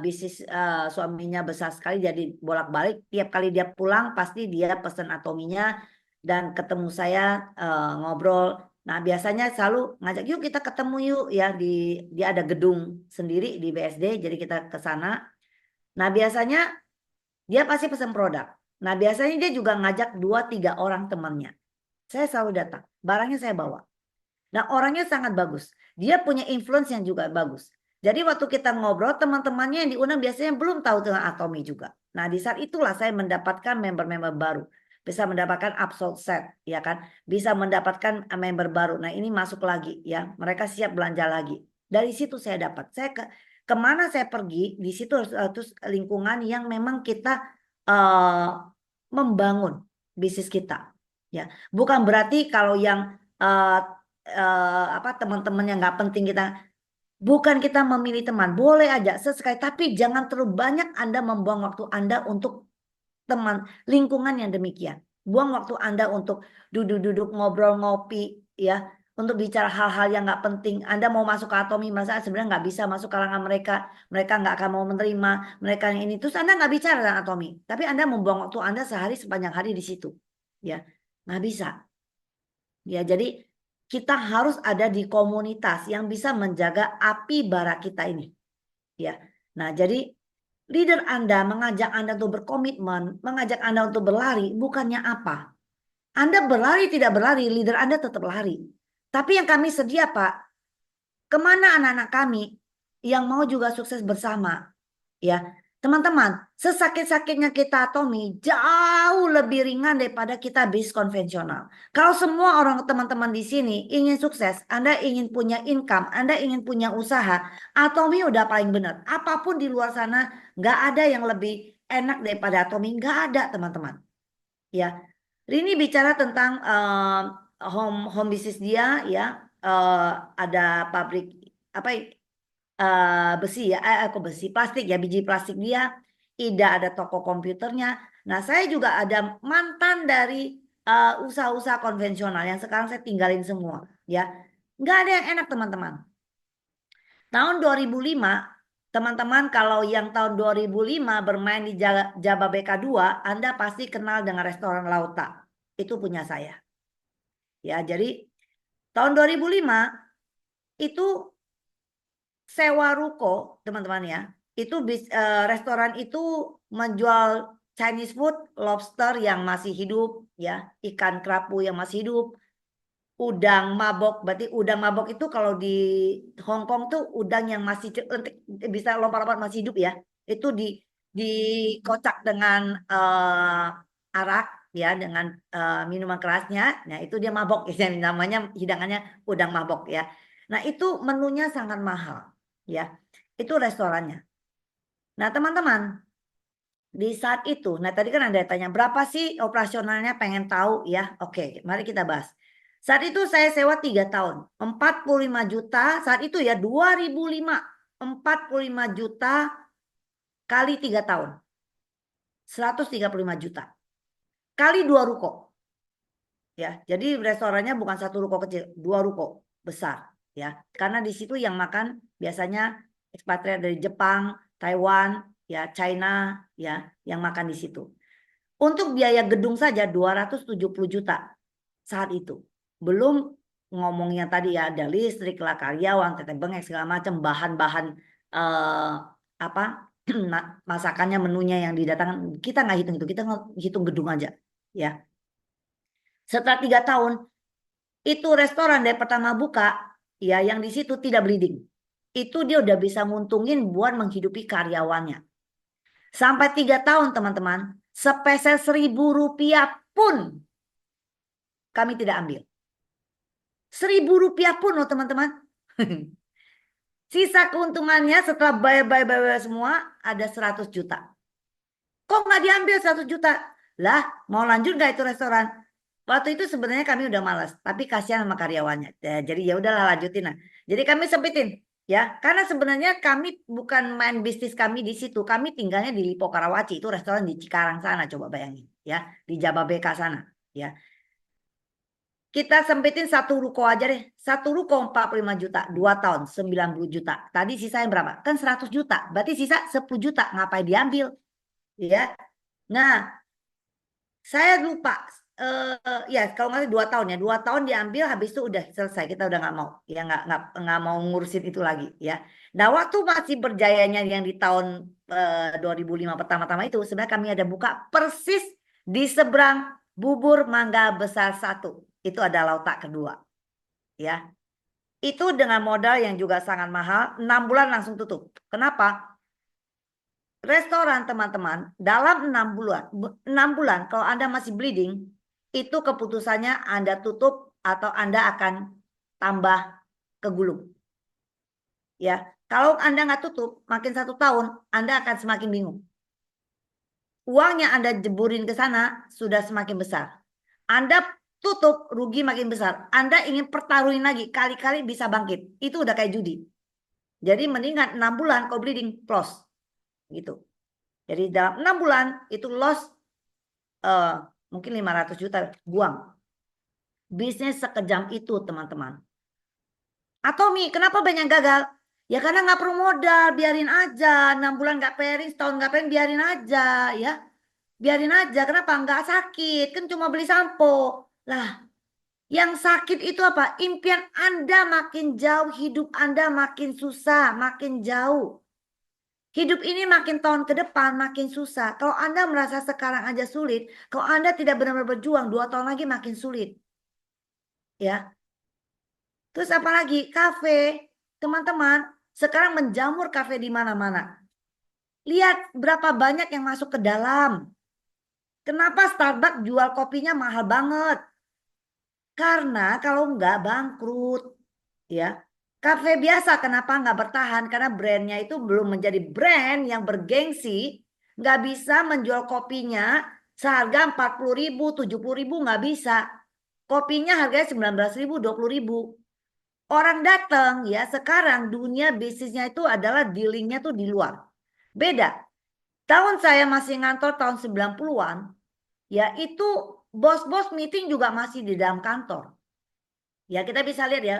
bisnis suaminya besar sekali, jadi bolak-balik. Tiap kali dia pulang pasti dia pesan atominya dan ketemu saya, ngobrol. Nah biasanya selalu ngajak, yuk kita ketemu yuk ya, dia ada gedung sendiri di BSD, jadi kita ke sana. Nah biasanya dia pasti pesan produk. Nah biasanya dia juga ngajak 2-3 orang temannya. Saya selalu datang, barangnya saya bawa. Nah orangnya sangat bagus. Dia punya influence yang juga bagus. Jadi waktu kita ngobrol, teman-temannya yang diundang biasanya belum tahu tentang Atomi juga. Nah di saat itulah saya mendapatkan member-member baru. Bisa mendapatkan upsold set, ya kan? Bisa mendapatkan member baru. Nah ini masuk lagi ya. Mereka siap belanja lagi. Dari situ saya dapat. Saya kemana saya pergi, di situ harus lingkungan yang memang kita membangun bisnis kita. Ya, bukan berarti kalau yang teman-teman yang nggak penting kita, bukan kita memilih teman, boleh aja sesekali, tapi jangan terlalu banyak Anda membuang waktu Anda untuk teman lingkungan yang demikian. Buang waktu Anda untuk duduk-duduk ngobrol ngopi ya, untuk bicara hal-hal yang nggak penting. Anda mau masuk ke Atomi, masa sebenarnya nggak bisa masuk kalangan mereka, mereka nggak akan mau menerima mereka yang ini. Terus Anda nggak bicara tentang Atomi, tapi Anda membuang waktu Anda sehari sepanjang hari di situ, ya nggak bisa. Ya jadi kita harus ada di komunitas yang bisa menjaga api bara kita ini. Ya, nah jadi leader Anda mengajak Anda untuk berkomitmen, mengajak Anda untuk berlari, bukannya apa? Anda berlari tidak berlari, leader Anda tetap lari. Tapi yang kami sedia Pak, kemana anak-anak kami yang mau juga sukses bersama? Ya, teman-teman, sesakit-sakitnya kita Atomi jauh lebih ringan daripada kita bisnis konvensional. Kalau semua orang teman-teman di sini ingin sukses, Anda ingin punya income, Anda ingin punya usaha, Atomi udah paling benar. Apapun di luar sana nggak ada yang lebih enak daripada Atomi, nggak ada teman-teman. Ya, Rini bicara tentang home bisnis dia, ya ada pabrik apa? Besi ya, kok besi, plastik ya, biji plastik dia. Ida ada toko komputernya. Nah saya juga ada mantan dari usaha-usaha konvensional yang sekarang saya tinggalin semua ya. Nggak ada yang enak teman-teman. Tahun 2005 teman-teman kalau yang tahun 2005 bermain di Jababeka 2, Anda pasti kenal dengan restoran Lauta. Itu punya saya. Ya, jadi tahun 2005 itu sewa ruko, teman-teman ya. Itu restoran itu menjual Chinese food, lobster yang masih hidup, ya, ikan kerapu yang masih hidup, udang mabok. Berarti udang mabok itu kalau di Hong Kong tuh udang yang masih bisa lompat-lompat masih hidup ya. Itu dikocak dengan arak ya, dengan minuman kerasnya. Nah, itu dia mabok ya, namanya hidangannya udang mabok ya. Nah, itu menunya sangat mahal ya. Itu restorannya. Nah, teman-teman, di saat itu, nah tadi kan ada tanya berapa sih operasionalnya, pengen tahu ya. Oke, mari kita bahas. Saat itu saya sewa 3 tahun, 45 juta saat itu ya, 2005, 45 juta kali 3 tahun. 135 juta. Kali 2 ruko. Ya, jadi restorannya bukan 1 ruko kecil, 2 ruko besar ya. Karena di situ yang makan biasanya ekspatriat dari Jepang, Taiwan, ya, China ya, yang makan di situ. Untuk biaya gedung saja 270 juta saat itu. Belum ngomongnya tadi ya, ada listrik lah, karyawan, teteh bengek, segala macam bahan-bahan apa masakannya, menunya yang didatangkan. Kita nggak hitung itu, kita hitung gedung aja ya. Setelah 3 tahun itu restoran dari pertama buka ya, yang di situ tidak bleeding. Itu dia udah bisa nguntungin buat menghidupi karyawannya. Sampai 3 tahun teman-teman, sepeser 1.000 rupiah pun kami tidak ambil. 1.000 rupiah pun loh teman-teman. Sisa keuntungannya setelah bayar semua ada 100 juta. Kok nggak diambil 100 juta? Lah, mau lanjut nggak itu restoran? Waktu itu sebenarnya kami udah malas, tapi kasihan sama karyawannya. Ya, jadi ya udahlah lanjutin lah. Jadi kami sempitin ya, karena sebenarnya kami bukan main bisnis kami di situ. Kami tinggalnya di Lipo Karawaci, itu restoran di Cikarang sana, coba bayangin ya, di Jababeka sana ya. Kita sempitin 1 ruko aja deh. 1 ruko 45 juta, 2 tahun 90 juta. Tadi sisanya berapa? Kan 100 juta. Berarti sisa 10 juta. Ngapain diambil? Ya. Nah, saya lupa. Ya kalau nggak 2 tahun ya. 2 tahun diambil, habis itu udah selesai. Kita udah nggak mau. Ya nggak mau ngurusin itu lagi ya. Nah, waktu masih berjayanya yang di tahun 2005 pertama-tama itu, sebenarnya kami ada buka persis di seberang Bubur Mangga Besar 1. Itu ada Lauta kedua. Ya. Itu dengan modal yang juga sangat mahal, 6 bulan langsung tutup. Kenapa? Restoran teman-teman, dalam 6 bulan kalau Anda masih bleeding, itu keputusannya Anda tutup atau Anda akan tambah kegulung. Ya, kalau Anda nggak tutup, makin 1 tahun, Anda akan semakin bingung. Uangnya Anda jeburin ke sana sudah semakin besar. Anda tutup, rugi makin besar. Anda ingin pertaruhin lagi, kali-kali bisa bangkit. Itu udah kayak judi. Jadi mendingan 6 bulan kau bleeding, close. Gitu. Jadi dalam 6 bulan itu loss mungkin 500 juta, buang. Bisnis sekejam itu teman-teman. Atomi, kenapa banyak gagal? Ya karena nggak perlu modal, biarin aja. 6 bulan nggak pairing, setahun nggak pairing, biarin aja ya. Biarin aja, kenapa? Nggak sakit, kan cuma beli sampo. Lah, yang sakit itu apa? Impian Anda makin jauh, hidup Anda makin susah, makin jauh. Hidup ini makin tahun ke depan makin susah. Kalau Anda merasa sekarang aja sulit, kalau Anda tidak benar-benar berjuang, 2 tahun lagi makin sulit. Ya. Terus apalagi? Kafe. Teman-teman, sekarang menjamur kafe di mana-mana. Lihat berapa banyak yang masuk ke dalam. Kenapa Starbucks jual kopinya mahal banget? Karena kalau enggak bangkrut. Ya. Kafe biasa kenapa nggak bertahan? Karena brandnya itu belum menjadi brand yang bergengsi. Nggak bisa menjual kopinya seharga 40.000, 70.000, nggak bisa. Kopinya harganya 19.000, 20.000. Orang datang ya, sekarang dunia bisnisnya itu adalah dealingnya tuh di luar. Beda. Tahun saya masih ngantor tahun 90-an, ya itu bos-bos meeting juga masih di dalam kantor. Ya kita bisa lihat ya.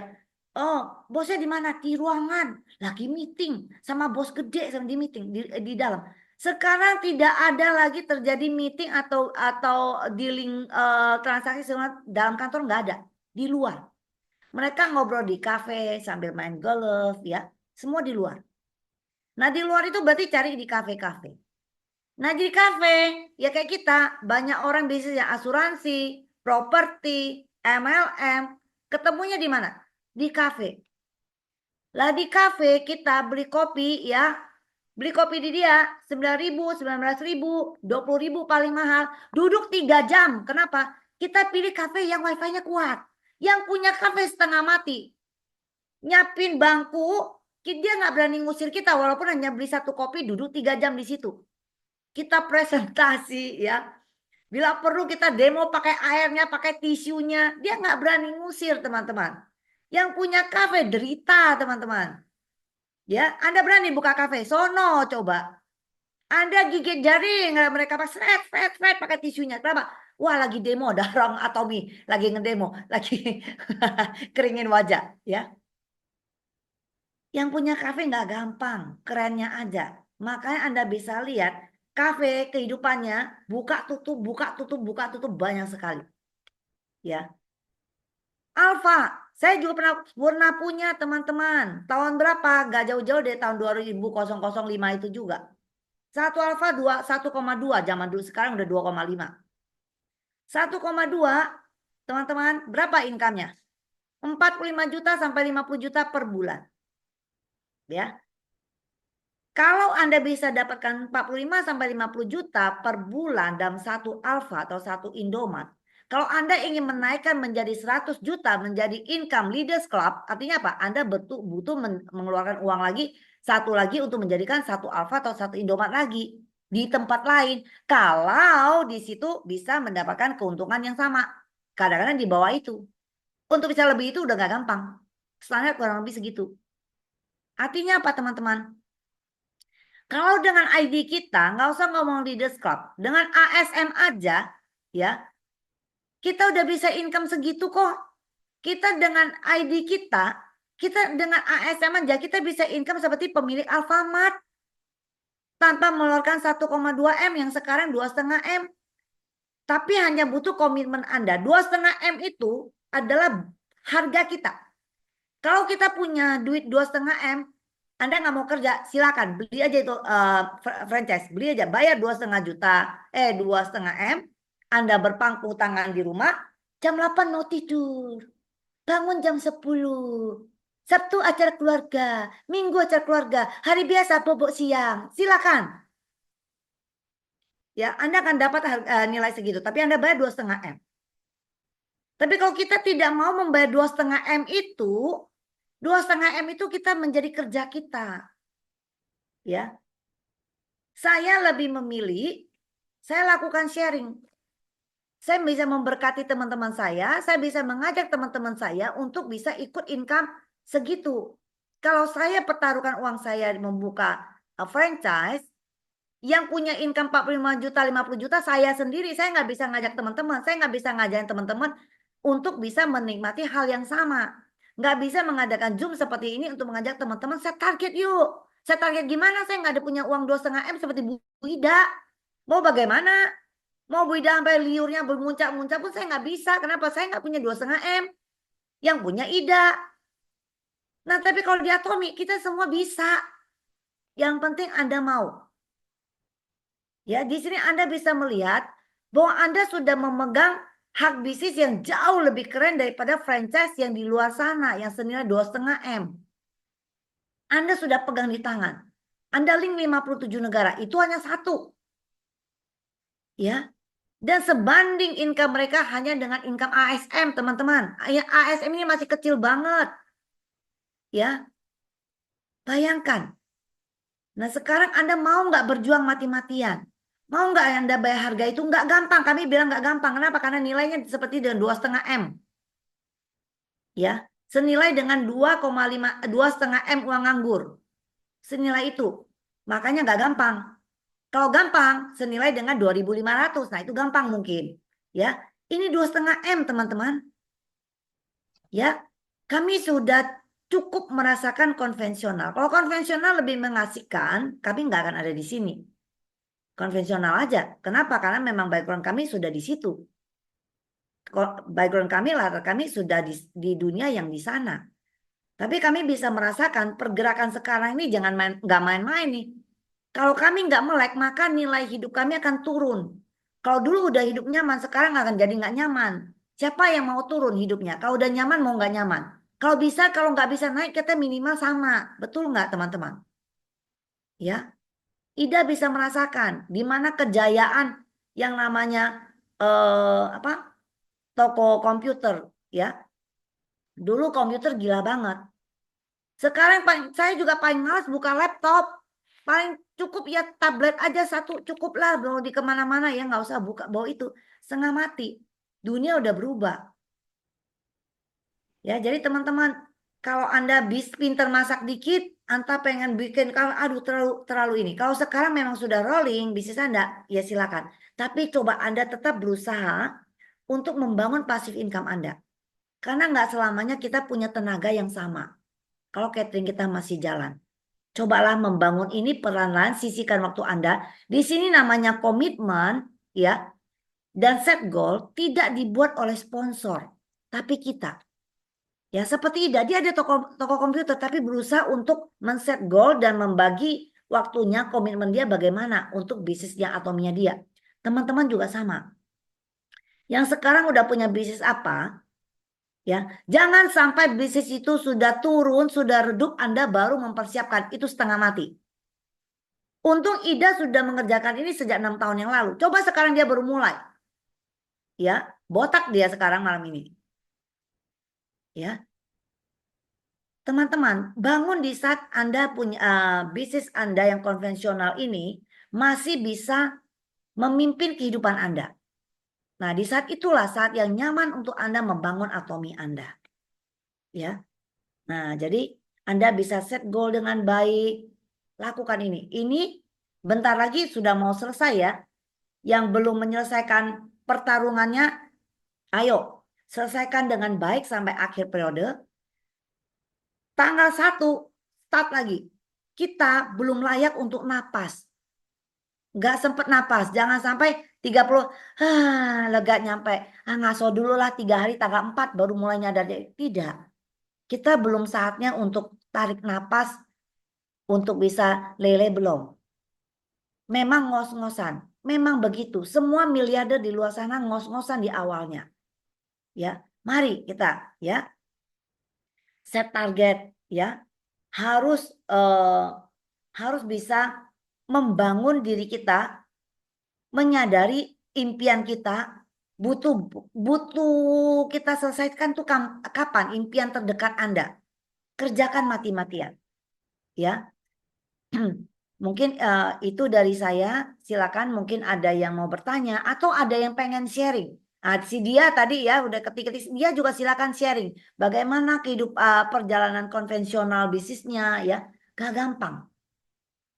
Oh, bosnya di mana? Di ruangan, lagi meeting sama bos gede, sama di meeting di dalam. Sekarang tidak ada lagi terjadi meeting atau dealing transaksi semua dalam kantor, nggak ada, di luar. Mereka ngobrol di kafe sambil main golf, ya, semua di luar. Nah, di luar itu berarti cari di kafe-kafe. Nah, di kafe ya kayak kita, banyak orang bisnisnya asuransi, properti, MLM, ketemunya di mana? Di kafe. Lah di kafe kita beli kopi ya, beli kopi di dia 9.000, 19.000, 20.000 paling mahal. Duduk 3 jam. Kenapa? Kita pilih kafe yang wifi-nya kuat. Yang punya kafe setengah mati. Nyiapin bangku, dia nggak berani ngusir kita walaupun hanya beli 1 kopi, duduk 3 jam di situ. Kita presentasi ya. Bila perlu kita demo pakai airnya, pakai tisunya. Dia nggak berani ngusir teman-teman. Yang punya kafe derita teman-teman. Ya, Anda berani buka kafe? Sono coba. Anda gigit jari, mereka pakai tisunya. Kenapa? Wah, lagi demo, ada orang Atomi lagi ngedemo, lagi keringin wajah, ya. Yang punya kafe nggak gampang, kerennya aja. Makanya Anda bisa lihat kafe kehidupannya buka tutup banyak sekali. Ya. Alfa, saya juga pernah punya teman-teman. Tahun berapa? Nggak jauh-jauh dari tahun 2005 itu juga. Satu alfa 1,2 zaman dulu, sekarang udah 2,5. 1,2 teman-teman, berapa income-nya? 45 juta sampai 50 juta per bulan. Ya. Kalau Anda bisa dapatkan 45 sampai 50 juta per bulan dalam satu alfa atau satu Indomaret, kalau Anda ingin menaikkan menjadi 100 juta menjadi income leaders club, artinya apa? Anda butuh mengeluarkan uang lagi, satu lagi untuk menjadikan satu alfa atau satu Indomaret lagi di tempat lain. Kalau di situ bisa mendapatkan keuntungan yang sama. Kadang-kadang di bawah itu. Untuk bisa lebih itu udah gak gampang. Standar kurang lebih segitu. Artinya apa teman-teman? Kalau dengan ID kita, nggak usah ngomong leaders club. Dengan ASM aja, ya, kita udah bisa income segitu kok. Kita dengan ID kita dengan ASM aja, kita bisa income seperti pemilik Alfamart. Tanpa mengeluarkan 1,2 M yang sekarang 2,5 M. Tapi hanya butuh komitmen Anda. 2,5 M itu adalah harga kita. Kalau kita punya duit 2,5 M, Anda nggak mau kerja, silakan beli aja itu franchise, beli aja, bayar 2,5 juta, 2,5 M, Anda berpangku tangan di rumah, jam 8 mau tidur, bangun jam 10, Sabtu acara keluarga, Minggu acara keluarga, hari biasa bobok siang, silakan. Ya, Anda akan dapat nilai segitu, tapi Anda bayar 2,5 M. Tapi kalau kita tidak mau membayar 2,5 M itu, 2,5 M itu kita menjadi kerja kita. Ya. Saya lebih memilih, saya lakukan sharing. Saya bisa memberkati teman-teman saya bisa mengajak teman-teman saya untuk bisa ikut income segitu. Kalau saya pertaruhkan uang saya membuka franchise, yang punya income 45 juta, 50 juta, saya sendiri, saya nggak bisa ngajak teman-teman, saya nggak bisa ngajarin teman-teman untuk bisa menikmati hal yang sama. Nggak bisa mengadakan Zoom seperti ini untuk mengajak teman-teman, saya target yuk. Saya target gimana? Saya nggak ada punya uang 2,5 M seperti Bu Ida. Mau bagaimana? Mau Bu Ida sampai liurnya bermuncak-muncak pun saya nggak bisa. Kenapa? Saya nggak punya 2,5 M. Yang punya Ida. Nah, tapi kalau di Atomi, kita semua bisa. Yang penting Anda mau. Ya, di sini Anda bisa melihat bahwa Anda sudah memegang hak bisnis yang jauh lebih keren daripada franchise yang di luar sana yang senilai 2,5 M. Anda sudah pegang di tangan. Anda link 57 negara, itu hanya satu. Ya. Dan sebanding income mereka hanya dengan income ASM, teman-teman. ASM ini masih kecil banget. Ya. Bayangkan. Nah, sekarang Anda mau nggak berjuang mati-matian? Mau nggak Anda bayar harga itu? Nggak gampang. Kami bilang nggak gampang. Kenapa? Karena nilainya seperti dengan 2,5 M. Ya, senilai dengan 2,5 M uang nganggur. Senilai itu. Makanya nggak gampang. Kalau gampang, senilai dengan 2.500. Nah, itu gampang mungkin. Ya, ini 2,5 M, teman-teman. Ya, kami sudah cukup merasakan konvensional. Kalau konvensional lebih mengasihkan, kami nggak akan ada di sini. Konvensional aja. Kenapa? Karena memang background kami sudah di situ. Background kami, latar kami sudah di dunia yang di sana. Tapi kami bisa merasakan pergerakan sekarang ini jangan nggak main-main nih. Kalau kami nggak melek, maka nilai hidup kami akan turun. Kalau dulu udah hidup nyaman, sekarang akan jadi nggak nyaman. Siapa yang mau turun hidupnya? Kalau udah nyaman, mau nggak nyaman? Kalau bisa, kalau nggak bisa naik, kita minimal sama. Betul nggak teman-teman? Ya, Ida bisa merasakan di mana kejayaan yang namanya toko komputer, ya. Dulu komputer gila banget. Sekarang saya juga paling malas buka laptop. Paling cukup ya tablet aja satu cukup lah. Mau di kemana-mana ya nggak usah buka bawa itu. Setengah mati. Dunia udah berubah. Ya jadi teman-teman kalau Anda pinter masak dikit, Anda pengen bikin kalau aduh terlalu ini. Kalau sekarang memang sudah rolling bisnis Anda, ya silakan. Tapi coba Anda tetap berusaha untuk membangun passive income Anda. Karena nggak selamanya kita punya tenaga yang sama. Kalau catering kita masih jalan. Cobalah membangun ini perlahan-lahan, sisihkan waktu Anda. Di sini namanya komitmen, ya. Dan set goal tidak dibuat oleh sponsor, tapi kita. Ya, seperti Ida, dia ada toko komputer, tapi berusaha untuk men-set goal dan membagi waktunya, komitmen dia bagaimana untuk bisnisnya Atominya dia. Teman-teman juga sama. Yang sekarang udah punya bisnis apa, ya, jangan sampai bisnis itu sudah turun, sudah redup, Anda baru mempersiapkan. Itu setengah mati. Untung Ida sudah mengerjakan ini sejak 6 tahun yang lalu. Coba sekarang dia baru mulai. Ya, botak dia sekarang malam ini. Ya. Teman-teman, bangun di saat Anda punya bisnis Anda yang konvensional ini masih bisa memimpin kehidupan Anda. Nah, di saat itulah saat yang nyaman untuk Anda membangun Atomi Anda. Ya. Nah, jadi Anda bisa set goal dengan baik. Lakukan ini. Ini bentar lagi sudah mau selesai ya. Yang belum menyelesaikan pertarungannya, ayo selesaikan dengan baik sampai akhir periode. Tanggal 1, start lagi. Kita belum layak untuk napas. Nggak sempet napas. Jangan sampai 30, lega nyampe. Ngaso dulu lah 3 hari, tanggal 4 baru mulai nyadar. Tidak. Kita belum saatnya untuk tarik napas, untuk bisa lele belum. Memang ngos-ngosan. Memang begitu. Semua miliarder di luar sana ngos-ngosan di awalnya. Ya, mari kita ya set target ya. Harus bisa membangun diri kita, menyadari impian kita, butuh kita selesaikan tuh kapan impian terdekat Anda. Kerjakan mati-matian. Ya. Mungkin itu dari saya. Silakan mungkin ada yang mau bertanya atau ada yang pengen sharing. Nah, si dia tadi ya udah ketik-ketik, dia juga silakan sharing. Bagaimana perjalanan konvensional bisnisnya ya. Gak gampang.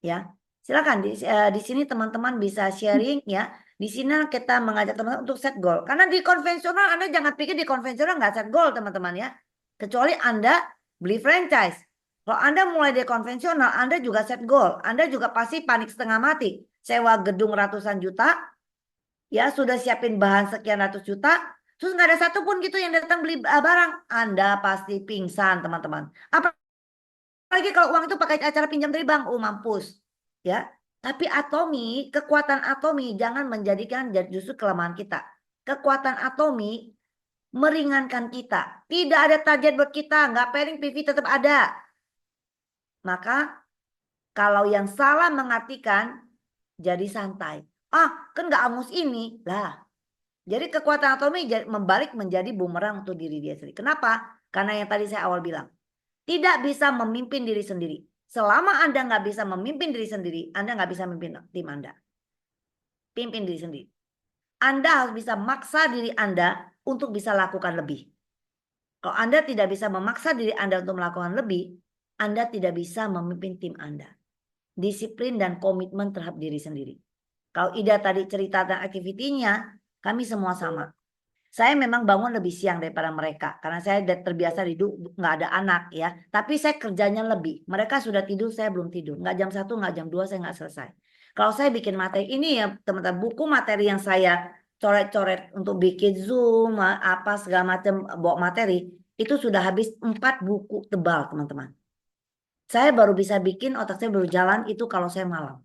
Ya. Silakan di sini teman-teman bisa sharing ya. Di sini kita mengajak teman-teman untuk set goal. Karena di konvensional Anda jangan pikir di konvensional nggak set goal teman-teman ya. Kecuali Anda beli franchise. Kalau Anda mulai dari konvensional, Anda juga set goal. Anda juga pasti panik setengah mati. Sewa gedung ratusan juta, ya sudah siapin bahan sekian ratus juta, terus nggak ada satupun gitu yang datang beli barang. Anda pasti pingsan teman-teman. Apalagi kalau uang itu pakai acara pinjam dari bank, mampus. Ya, tapi kekuatan Atomi jangan menjadikan justru kelemahan kita. Kekuatan Atomi meringankan kita. Tidak ada target buat kita, nggak pairing PV tetap ada. Maka kalau yang salah mengartikan jadi santai. Kan nggak angus ini lah. Jadi kekuatan Atomi membalik menjadi bumerang untuk diri dia sendiri. Kenapa? Karena yang tadi saya awal bilang. Tidak bisa memimpin diri sendiri. Selama Anda nggak bisa memimpin diri sendiri, Anda nggak bisa memimpin tim Anda. Pimpin diri sendiri. Anda harus bisa maksa diri Anda untuk bisa lakukan lebih. Kalau Anda tidak bisa memaksa diri Anda untuk melakukan lebih, Anda tidak bisa memimpin tim Anda. Disiplin dan komitmen terhadap diri sendiri. Kalau Ida tadi cerita tentang aktivitinya, kami semua sama. Saya memang bangun lebih siang daripada mereka karena saya terbiasa hidup nggak ada anak ya. Tapi saya kerjanya lebih. Mereka sudah tidur, saya belum tidur. Nggak jam 1, nggak jam 2 saya nggak selesai. Kalau saya bikin materi ini ya teman-teman, buku materi yang saya coret-coret untuk bikin Zoom apa segala macam bawa materi itu sudah habis 4 buku tebal teman-teman. Saya baru bisa bikin, otak saya baru jalan itu kalau saya malam.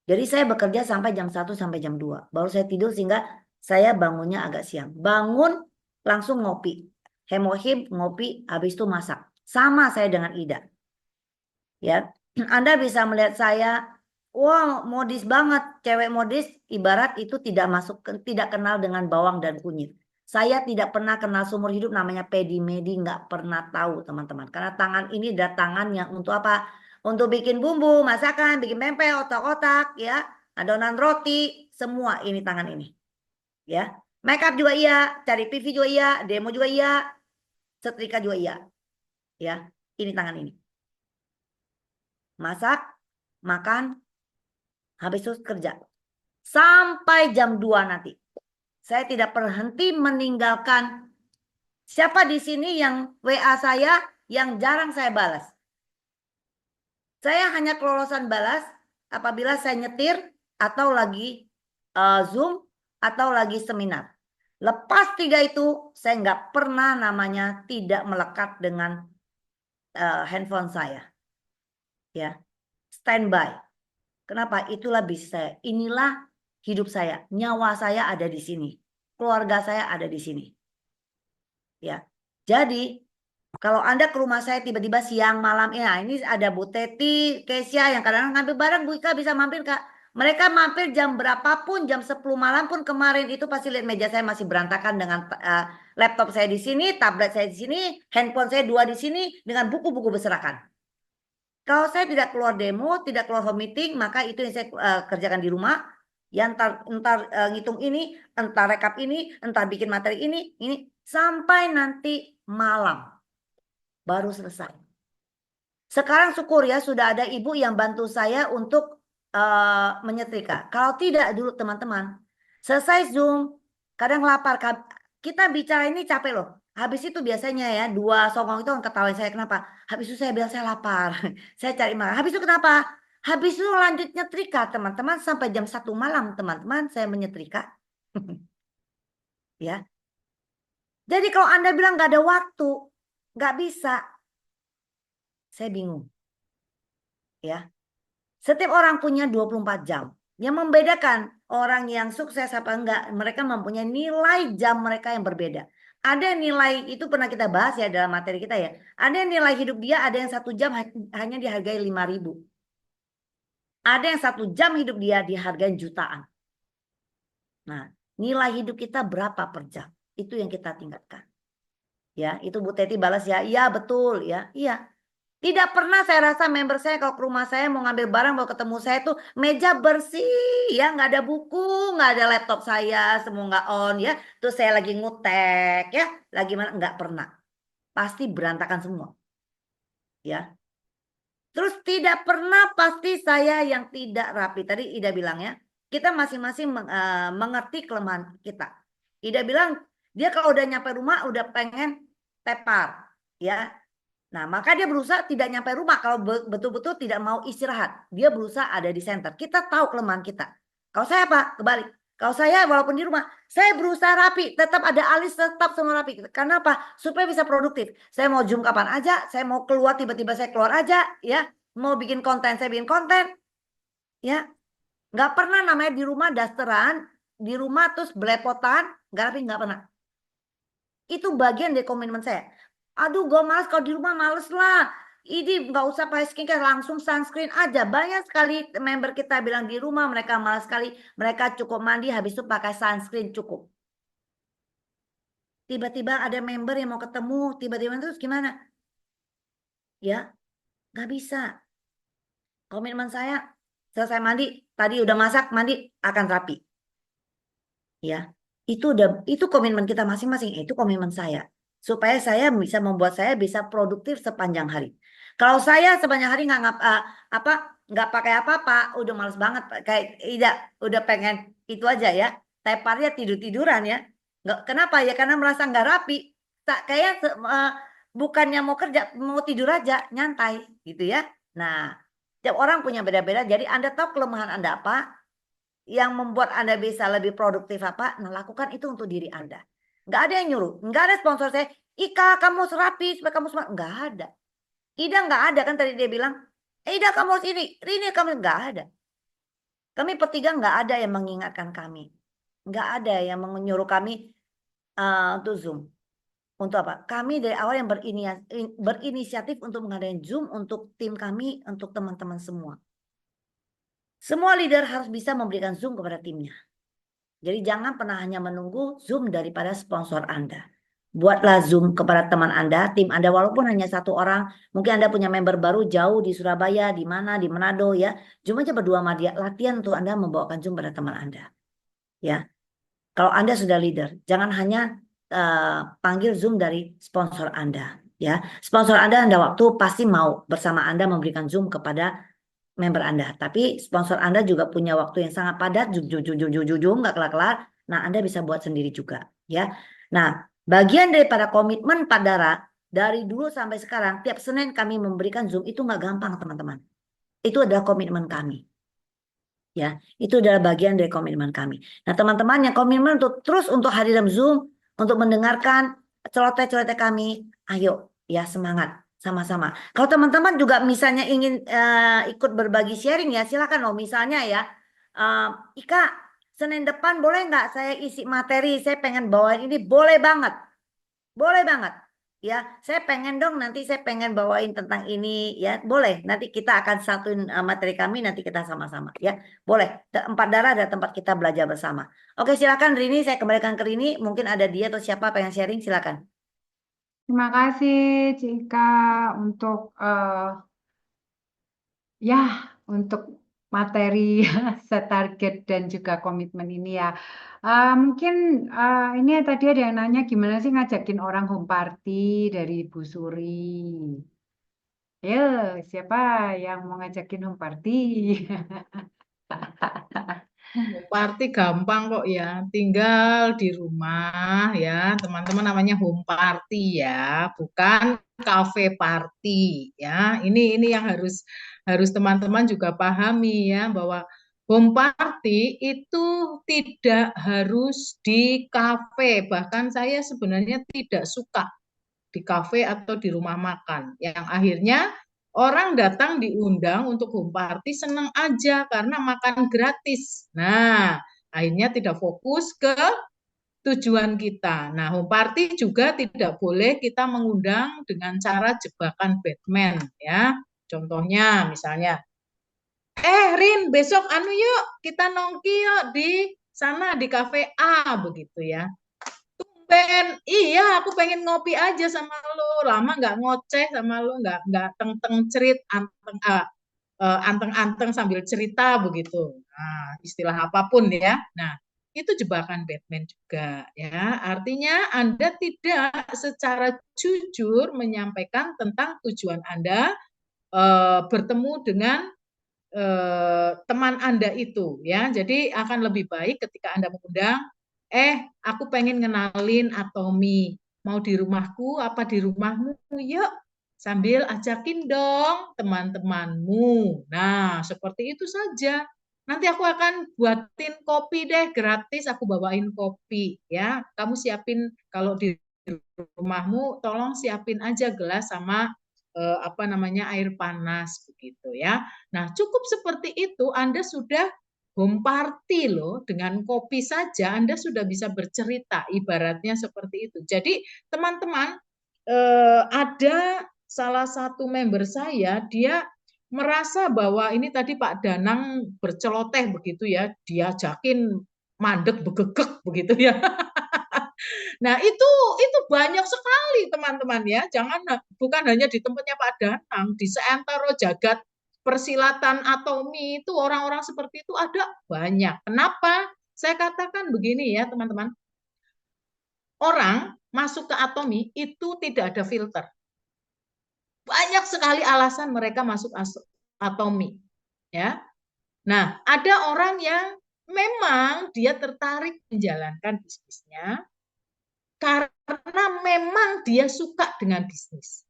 Jadi saya bekerja sampai jam 1 sampai jam 2. Baru saya tidur sehingga saya bangunnya agak siang. Bangun langsung ngopi. Hemohib ngopi habis itu masak. Sama saya dengan Ida. Ya, Anda bisa melihat saya, wow, modis banget. Cewek modis ibarat itu tidak kenal dengan bawang dan kunyit. Saya tidak pernah kenal seumur hidup namanya pedi-medi, nggak pernah tahu teman-teman. Karena tangan ini adalah tangan yang untuk apa? Untuk bikin bumbu, masakan, bikin pempek, otak-otak, ya, adonan roti, semua ini tangan ini, ya. Make up juga iya, cari PV juga iya, demo juga iya, setrika juga iya, ya. Ini tangan ini. Masak, makan, habis itu kerja. Sampai jam 2 nanti. Saya tidak berhenti meninggalkan siapa di sini yang WA saya yang jarang saya balas. Saya hanya kelolosan balas apabila saya nyetir atau lagi Zoom atau lagi seminar. Lepas 3 itu saya nggak pernah namanya tidak melekat dengan handphone saya. Ya, standby. Kenapa? Itulah bisnis saya. Inilah hidup saya. Nyawa saya ada di sini. Keluarga saya ada di sini. Ya. Jadi kalau Anda ke rumah saya tiba-tiba siang malam, ya ini ada Bu Teti, Kesia yang kadang-kadang ngambil barang, Bu Ika bisa mampir Kak. Mereka mampir jam berapapun, jam 10 malam pun kemarin itu pasti lihat meja saya masih berantakan dengan laptop saya di sini, tablet saya di sini, handphone saya 2 di sini dengan buku-buku berserakan. Kalau saya tidak keluar demo, tidak keluar home meeting, maka itu yang saya kerjakan di rumah. Ya entar ngitung ini, entar rekap ini, entar bikin materi ini sampai nanti malam baru selesai. Sekarang syukur ya sudah ada ibu yang bantu saya untuk menyetrika. Kalau tidak dulu teman-teman, selesai Zoom, kadang lapar. Kita bicara ini capek loh. Habis itu biasanya ya 2 songong itu ketawain saya kenapa? Habis itu saya bilang saya lapar. Saya cari makan. Habis itu kenapa? Habis itu lanjut nyetrika teman-teman sampai jam 1 malam teman-teman saya menyetrika. Ya. Jadi kalau Anda bilang nggak ada waktu, nggak bisa. Saya bingung. Ya. Setiap orang punya 24 jam. Yang membedakan orang yang sukses apa enggak, mereka mempunyai nilai jam mereka yang berbeda. Ada nilai, itu pernah kita bahas ya dalam materi kita ya. Ada nilai hidup dia, ada yang 1 jam hanya dihargai 5.000. Ada yang 1 jam hidup dia dihargai jutaan. Nah, nilai hidup kita berapa per jam? Itu yang kita tingkatkan. Ya, itu Bu Teti balas ya. Iya betul ya. Iya. Tidak pernah saya rasa member saya kalau ke rumah saya mau ngambil barang mau ketemu saya tuh meja bersih ya, nggak ada buku, nggak ada laptop saya, semua nggak on ya. Terus saya lagi ngutek ya, lagi mana nggak pernah. Pasti berantakan semua. Ya. Terus tidak pernah pasti saya yang tidak rapi. Tadi Ida bilang ya, kita masing-masing mengerti kelemahan kita. Ida bilang dia kalau udah nyampe rumah udah pengen tepar ya. Nah, maka dia berusaha tidak nyampe rumah kalau betul-betul tidak mau istirahat. Dia berusaha ada di center. Kita tahu kelemahan kita. Kalau saya apa? Kebalik. Kalau saya walaupun di rumah, saya berusaha rapi. Tetap ada alis, tetap semua rapi. Karena apa? Supaya bisa produktif. Saya mau Zoom kapan aja. Saya mau keluar tiba-tiba saya keluar aja. Ya, mau bikin konten, saya bikin konten. Ya, nggak pernah namanya di rumah dasteran. Di rumah terus belepotan. Nggak rapi, nggak pernah. Itu bagian dari komitmen saya. Aduh, gue males kalau di rumah males lah. Ini nggak usah pakai skincare, langsung sunscreen aja. Banyak sekali member kita bilang di rumah mereka malas sekali. Mereka cukup mandi, habis itu pakai sunscreen cukup. Tiba-tiba ada member yang mau ketemu, tiba-tiba terus gimana? Ya, nggak bisa. Komitmen saya, selesai mandi, tadi udah masak, mandi, akan rapi. Ya, itu komitmen kita masing-masing. Itu komitmen saya. Supaya saya bisa membuat saya bisa produktif sepanjang hari. Kalau saya sepanjang hari nggak pakai apa-apa, udah males banget kayak Ida, udah pengen itu aja ya. Teparnya tidur-tiduran ya. Kenapa ya? Karena merasa nggak rapi. Kayak bukannya mau kerja, mau tidur aja, nyantai gitu ya. Nah, tiap orang punya beda-beda. Jadi Anda tahu kelemahan Anda apa, yang membuat Anda bisa lebih produktif apa, nah lakukan itu untuk diri Anda. Nggak ada yang nyuruh, nggak ada sponsor saya, Ika kamu harus rapi supaya kamu semangat. Nggak ada. Ida nggak ada kan tadi dia bilang, Ida kamu harus ini, Rini kamu nggak ada. Kami bertiga nggak ada yang mengingatkan kami. Nggak ada yang menyuruh kami untuk Zoom. Untuk apa? Kami dari awal yang berinisiatif untuk mengadakan Zoom untuk tim kami, untuk teman-teman semua. Semua leader harus bisa memberikan Zoom kepada timnya. Jadi jangan pernah hanya menunggu Zoom daripada sponsor Anda. Buatlah Zoom kepada teman Anda, tim Anda, walaupun hanya satu orang. Mungkin Anda punya member baru jauh di Surabaya, di mana, di Manado ya. Zoom aja berdua sama dia, latihan untuk Anda membawakan Zoom pada teman Anda. Ya, kalau Anda sudah leader, jangan hanya panggil Zoom dari sponsor Anda. Ya, sponsor Anda waktu pasti mau bersama Anda memberikan Zoom kepada member Anda. Tapi sponsor Anda juga punya waktu yang sangat padat, nggak kelar-kelar. Nah, Anda bisa buat sendiri juga, ya. Nah, bagian daripada komitmen Pak Dara, dari dulu sampai sekarang, tiap Senin kami memberikan Zoom, itu nggak gampang, teman-teman. Itu adalah komitmen kami. Ya, itu adalah bagian dari komitmen kami. Nah, teman-teman yang komitmen untuk terus untuk hadir dalam Zoom, untuk mendengarkan celoteh-celoteh kami, ayo, ya semangat. Sama-sama. Kalau teman-teman juga misalnya ingin ikut berbagi sharing ya, silakan loh. Misalnya ya, Ika, Senin depan boleh nggak saya isi materi? Saya pengen bawain ini, boleh banget, boleh banget. Ya, saya pengen dong nanti saya pengen bawain tentang ini ya, boleh. Nanti kita akan satuin materi kami, nanti kita sama-sama ya, boleh. Empat Darah ada tempat kita belajar bersama. Oke, silakan Rini, saya kembalikan ke Rini. Mungkin ada dia atau siapa pengen sharing, silakan. Terima kasih Cika untuk ya untuk materi setarget dan juga komitmen ini ya. Mungkin ini tadi ada yang nanya gimana sih ngajakin orang home party dari Bu Suri. Ayo, siapa yang mau ngajakin home party? Home party gampang kok ya, tinggal di rumah ya, teman-teman namanya home party ya, bukan cafe party ya. Ini yang harus teman-teman juga pahami ya, bahwa home party itu tidak harus di kafe. Bahkan saya sebenarnya tidak suka di kafe atau di rumah makan. Yang akhirnya orang datang diundang untuk home party senang aja karena makan gratis. Nah, akhirnya tidak fokus ke tujuan kita. Nah, home party juga tidak boleh kita mengundang dengan cara jebakan Batman ya. Contohnya misalnya, Rin, besok yuk kita nongki yuk di sana di kafe A begitu ya. Iya, aku pengen ngopi aja sama lo. Lama nggak ngoceh sama lo, nggak teng-teng cerit, anteng-anteng sambil cerita begitu. Nah, istilah apapun ya. Nah, itu jebakan Batman juga ya. Artinya Anda tidak secara jujur menyampaikan tentang tujuan Anda bertemu dengan teman Anda itu ya. Jadi akan lebih baik ketika Anda mengundang, aku pengen ngenalin Atomi. Mau di rumahku apa di rumahmu? Yuk, sambil ajakin dong teman-temanmu. Nah, seperti itu saja. Nanti aku akan buatin kopi deh gratis, aku bawain kopi ya. Kamu siapin kalau di rumahmu tolong siapin aja gelas sama air panas begitu ya. Nah, cukup seperti itu Anda sudah home party loh, dengan kopi saja Anda sudah bisa bercerita, ibaratnya seperti itu. Jadi teman-teman, ada salah satu member saya, dia merasa bahwa ini tadi Pak Danang berceloteh begitu ya, diajakin mandek begegek begitu ya. Nah, itu banyak sekali teman-teman ya. Jangan bukan hanya di tempatnya Pak Danang, di seantero jagat persilatan Atomi itu orang-orang seperti itu ada banyak. Kenapa? Saya katakan begini ya, teman-teman. Orang masuk ke Atomi itu tidak ada filter. Banyak sekali alasan mereka masuk Atomi, ya. Nah, ada orang yang memang dia tertarik menjalankan bisnisnya, karena memang dia suka dengan bisnis.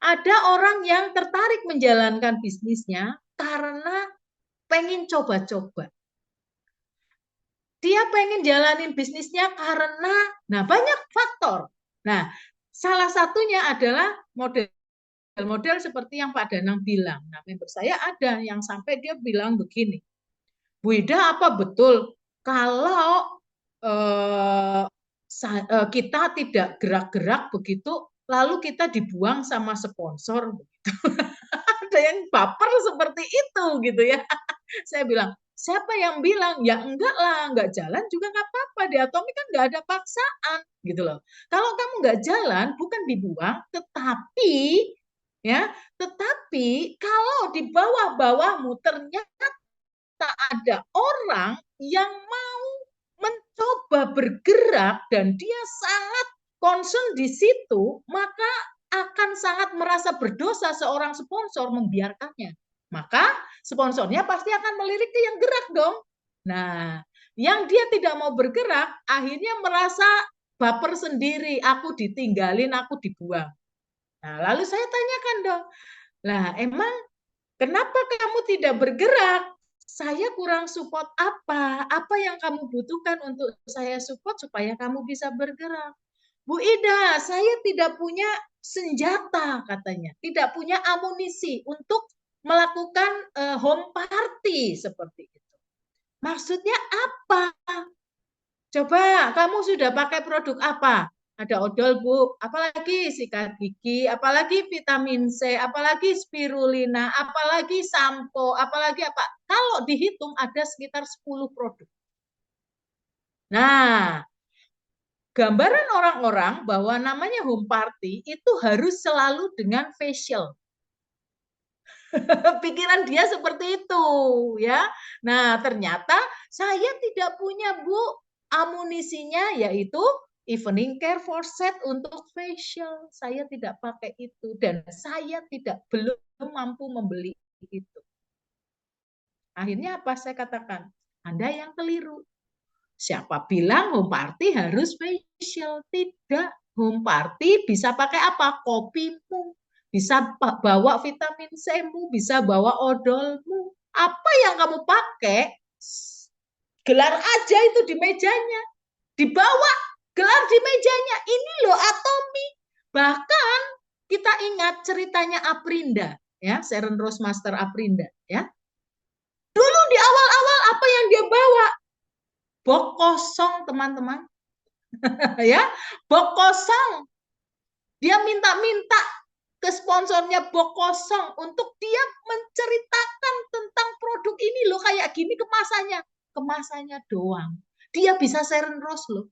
Ada orang yang tertarik menjalankan bisnisnya karena pengen coba-coba. Dia pengen jalanin bisnisnya karena, nah banyak faktor. Nah, salah satunya adalah model seperti yang Pak Danang bilang. Nah, member saya ada yang sampai dia bilang begini, Bu Ida, apa betul kalau kita tidak gerak-gerak begitu, lalu kita dibuang sama sponsor? Ada yang baper seperti itu gitu ya. Saya bilang, siapa yang bilang? Ya enggak lah, enggak jalan juga enggak apa-apa. Di Atomi kan enggak ada paksaan gitu loh. Kalau kamu enggak jalan, bukan dibuang, tetapi kalau di bawah-bawahmu ternyata ada orang yang mau mencoba bergerak dan dia sangat concern di situ, maka akan sangat merasa berdosa seorang sponsor membiarkannya. Maka sponsornya pasti akan melirik ke yang gerak dong. Nah, yang dia tidak mau bergerak akhirnya merasa baper sendiri, aku ditinggalin, aku dibuang. Nah, lalu saya tanyakan dong, lah emang kenapa kamu tidak bergerak? Saya kurang support apa? Apa yang kamu butuhkan untuk saya support supaya kamu bisa bergerak? Bu Ida, saya tidak punya senjata katanya, tidak punya amunisi untuk melakukan home party seperti itu. Maksudnya apa? Coba kamu sudah pakai produk apa? Ada odol, Bu, apalagi sikat gigi, apalagi vitamin C, apalagi spirulina, apalagi sampo, apalagi apa. Kalau dihitung ada sekitar 10 produk. Nah, gambaran orang-orang bahwa namanya home party itu harus selalu dengan facial. Pikiran dia seperti itu, ya. Nah, ternyata saya tidak punya, Bu, amunisinya yaitu evening care for set untuk facial. Saya tidak pakai itu dan saya belum mampu membeli itu. Akhirnya apa saya katakan? Anda yang keliru. Siapa bilang home party harus facial? Tidak. Home party bisa pakai apa? Kopimu, bisa bawa vitamin C-mu, bisa bawa odolmu. Apa yang kamu pakai, gelar aja itu di mejanya. Dibawa, gelar di mejanya. Ini loh Atomi. Bahkan kita ingat ceritanya Aprinda, ya, Sharon Rose Master Aprinda, ya. Dulu di awal-awal apa yang dia bawa? Box kosong, teman-teman. Ya, box kosong. Dia minta-minta ke sponsornya box kosong untuk dia menceritakan tentang produk ini loh, kayak gini kemasannya. Kemasannya doang. Dia bisa Sharon Rose loh.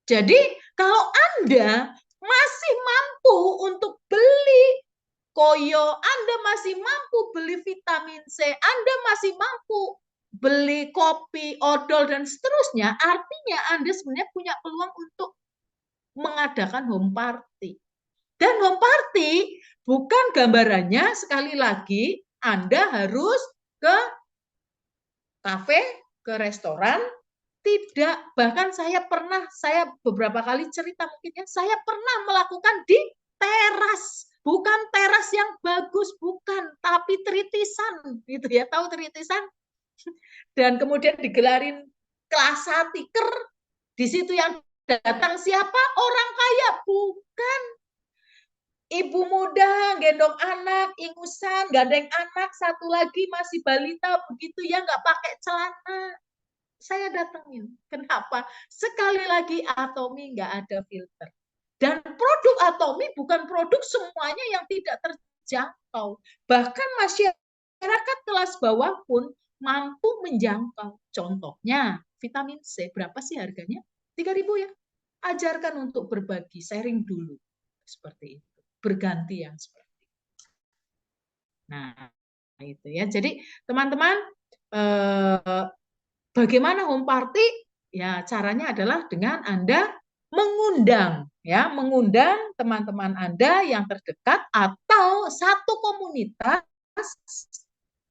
Jadi kalau Anda masih mampu untuk beli koyo, Anda masih mampu beli vitamin C, Anda masih mampu beli kopi, odol, dan seterusnya, artinya Anda sebenarnya punya peluang untuk mengadakan home party. Dan home party bukan gambarannya, sekali lagi, Anda harus ke kafe, ke restoran, tidak. Bahkan saya beberapa kali cerita mungkin ya, saya pernah melakukan di teras. Bukan teras yang bagus, bukan, tapi tritisan, gitu ya. Tahu tritisan? Dan kemudian digelarin klasa tiker. Di situ yang datang siapa? Orang kaya, bukan. Ibu muda, gendong anak, ingusan, gandeng anak, satu lagi masih balita, begitu ya, nggak pakai celana. Saya datengin. Kenapa? Sekali lagi Atomi nggak ada filter. Dan produk Atomi bukan produk semuanya yang tidak terjangkau. Bahkan masyarakat kelas bawah pun mampu menjangkau. Contohnya vitamin C, berapa sih harganya? 3.000 ya. Ajarkan untuk berbagi, sharing dulu. Seperti itu. Berganti yang seperti itu. Nah, itu ya. Jadi teman-teman, bagaimana home party? Ya, caranya adalah dengan Anda mengundang teman-teman Anda yang terdekat atau satu komunitas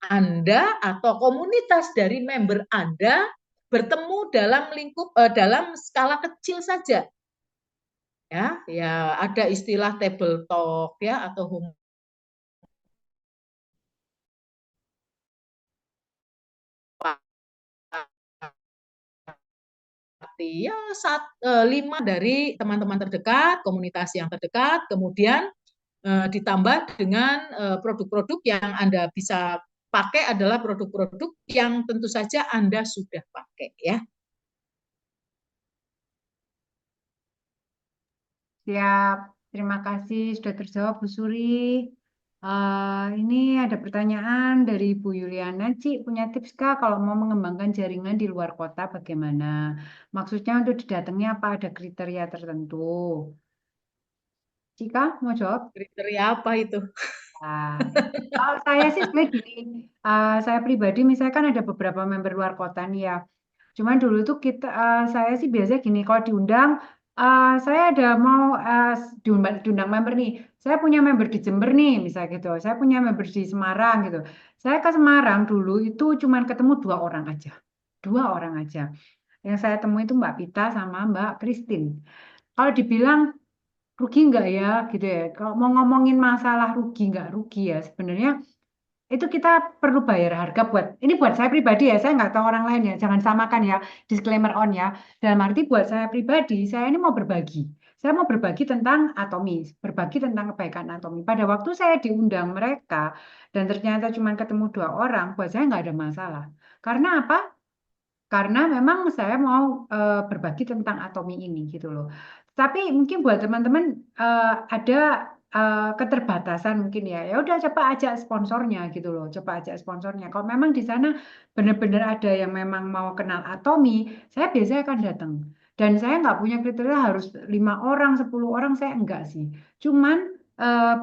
Anda atau komunitas dari member Anda bertemu dalam skala kecil saja. Ya ada istilah table talk ya atau home party. Ya 5 dari teman-teman terdekat, komunitas yang terdekat, kemudian ditambah dengan produk-produk yang Anda bisa pakai adalah produk-produk yang tentu saja Anda sudah pakai ya. Siap, terima kasih sudah terjawab Bu Suri. Ini ada pertanyaan dari Bu Yuliana. Ci, punya tips kah kalau mau mengembangkan jaringan di luar kota bagaimana? Maksudnya untuk didatangi apa ada kriteria tertentu? Cika, mau jawab? Kriteria apa itu? Nah, kalau saya sih sebenarnya gini, saya pribadi misalnya kan ada beberapa member luar kota nih ya. Cuman dulu tuh saya sih biasanya gini, kalau diundang, saya ada mau diundang member nih. Saya punya member di Jember nih, misalnya gitu. Saya punya member di Semarang gitu. Saya ke Semarang dulu itu cuman ketemu 2 orang aja, 2 orang aja. Yang saya temui itu Mbak Pita sama Mbak Christine. Kalau dibilang rugi nggak ya gitu ya. Kalau mau ngomongin masalah rugi nggak rugi ya sebenarnya itu kita perlu bayar harga ini buat saya pribadi ya, saya nggak tahu orang lain ya, jangan samakan ya, disclaimer on ya. Dalam arti buat saya pribadi, saya ini mau berbagi. Saya mau berbagi tentang atomi, berbagi tentang kebaikan atomi. Pada waktu saya diundang mereka dan ternyata cuma ketemu 2 orang, buat saya nggak ada masalah. Karena apa? Karena memang saya mau berbagi tentang atomi ini gitu loh. Tapi mungkin buat teman-teman ada keterbatasan mungkin ya. Ya udah coba ajak sponsornya gitu loh. Coba ajak sponsornya. Kalau memang di sana benar-benar ada yang memang mau kenal atomi, saya biasanya akan datang. Dan saya nggak punya kriteria harus 5 orang, 10 orang, saya enggak sih. Cuman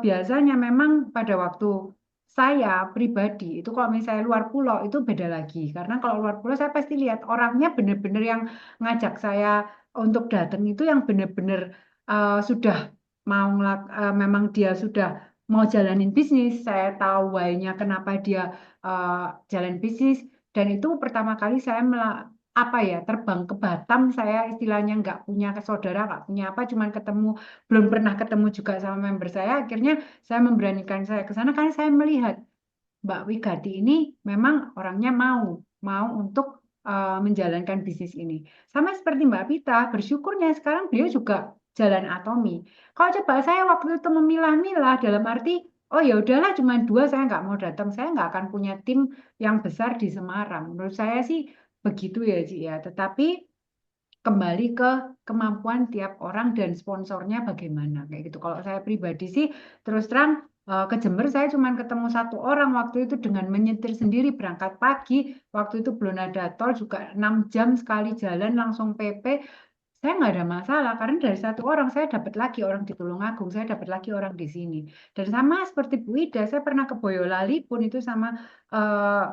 biasanya memang pada waktu saya pribadi itu kalau misalnya luar pulau itu beda lagi karena kalau luar pulau saya pasti lihat orangnya benar-benar yang ngajak saya untuk datang itu yang benar-benar sudah memang dia sudah mau jalanin bisnis, saya tahu why-nya kenapa dia jalan bisnis dan itu pertama kali saya apa ya terbang ke Batam, saya istilahnya nggak punya saudara, nggak punya apa, cuman ketemu, belum pernah ketemu juga sama member saya, akhirnya saya memberanikan saya ke sana karena saya melihat Mbak Wigati ini memang orangnya mau untuk menjalankan bisnis ini. Sama seperti Mbak Pita, bersyukurnya sekarang beliau juga jalan atomi. Kalau coba saya waktu itu memilah-milah dalam arti, oh ya udahlah cuma 2 saya nggak mau datang, saya nggak akan punya tim yang besar di Semarang. Menurut saya sih begitu ya Ci ya. Tetapi kembali ke kemampuan tiap orang dan sponsornya bagaimana kayak gitu. Kalau saya pribadi sih terus terang ke Jember saya cuma ketemu 1 orang waktu itu dengan menyetir sendiri berangkat pagi. Waktu itu belum ada tol juga 6 jam sekali jalan langsung PP. Saya nggak ada masalah karena dari 1 orang saya dapat lagi orang di Tulungagung, saya dapat lagi orang di sini. Dan sama seperti Bu Ida, saya pernah ke Boyolali pun itu sama eh,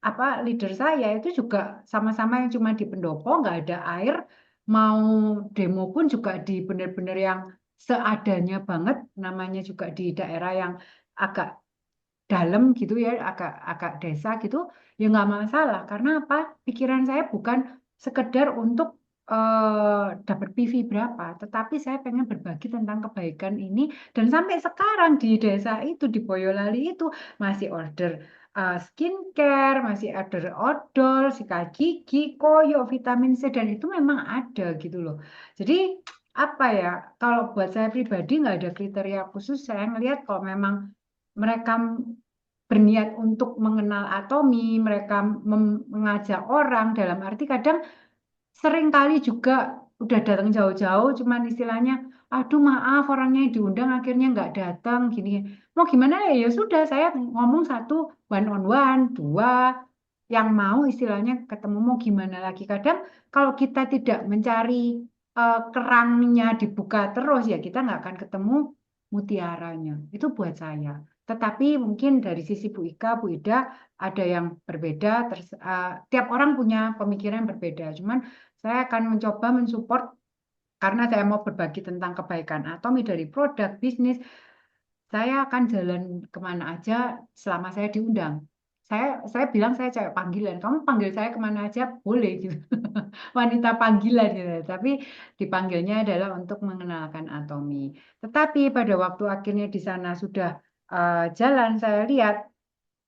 apa leader saya itu juga sama-sama yang cuma di pendopo nggak ada air mau demo pun juga di benar-benar yang seadanya banget namanya juga di daerah yang agak dalam gitu ya agak agak desa gitu ya nggak masalah karena apa pikiran saya bukan sekedar untuk dapat PV berapa tetapi saya pengen berbagi tentang kebaikan ini dan sampai sekarang di desa itu di Boyolali itu masih order skincare, masih ada odol, sikat gigi, koyo, vitamin C, dan itu memang ada gitu loh. Jadi apa ya, kalau buat saya pribadi nggak ada kriteria khusus, saya ngelihat kalau memang mereka berniat untuk mengenal atomi, mereka mengajak orang, dalam arti kadang sering kali juga udah datang jauh-jauh, cuman istilahnya, aduh maaf orangnya yang diundang akhirnya nggak datang, gini. Mau gimana ya? Ya sudah, saya ngomong 1 one on one, 2 yang mau istilahnya ketemu mau gimana lagi. Kadang kalau kita tidak mencari kerangnya dibuka terus ya kita nggak akan ketemu mutiaranya. Itu buat saya. Tetapi mungkin dari sisi Bu Ika, Bu Ida ada yang berbeda. Tiap orang punya pemikiran yang berbeda. Cuman saya akan mencoba mensupport karena saya mau berbagi tentang kebaikan atomi dari produk bisnis. Saya akan jalan kemana aja selama saya diundang. Saya bilang saya cewek panggilan. Kamu panggil saya kemana aja boleh gitu. wanita panggilan gitu. Tapi dipanggilnya adalah untuk mengenalkan Atomi. Tetapi pada waktu akhirnya di sana sudah jalan, saya lihat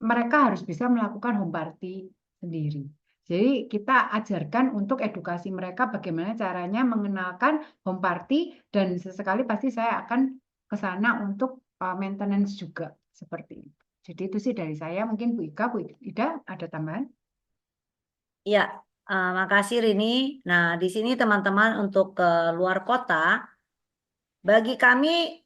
mereka harus bisa melakukan home party sendiri. Jadi kita ajarkan untuk edukasi mereka bagaimana caranya mengenalkan home party dan sesekali pasti saya akan ke sana untuk maintenance juga seperti itu. Jadi itu sih dari saya. Mungkin Bu Ika, Bu Ida ada tambahan? Ya, makasih Rini. Nah, di sini teman-teman untuk ke luar kota, bagi kami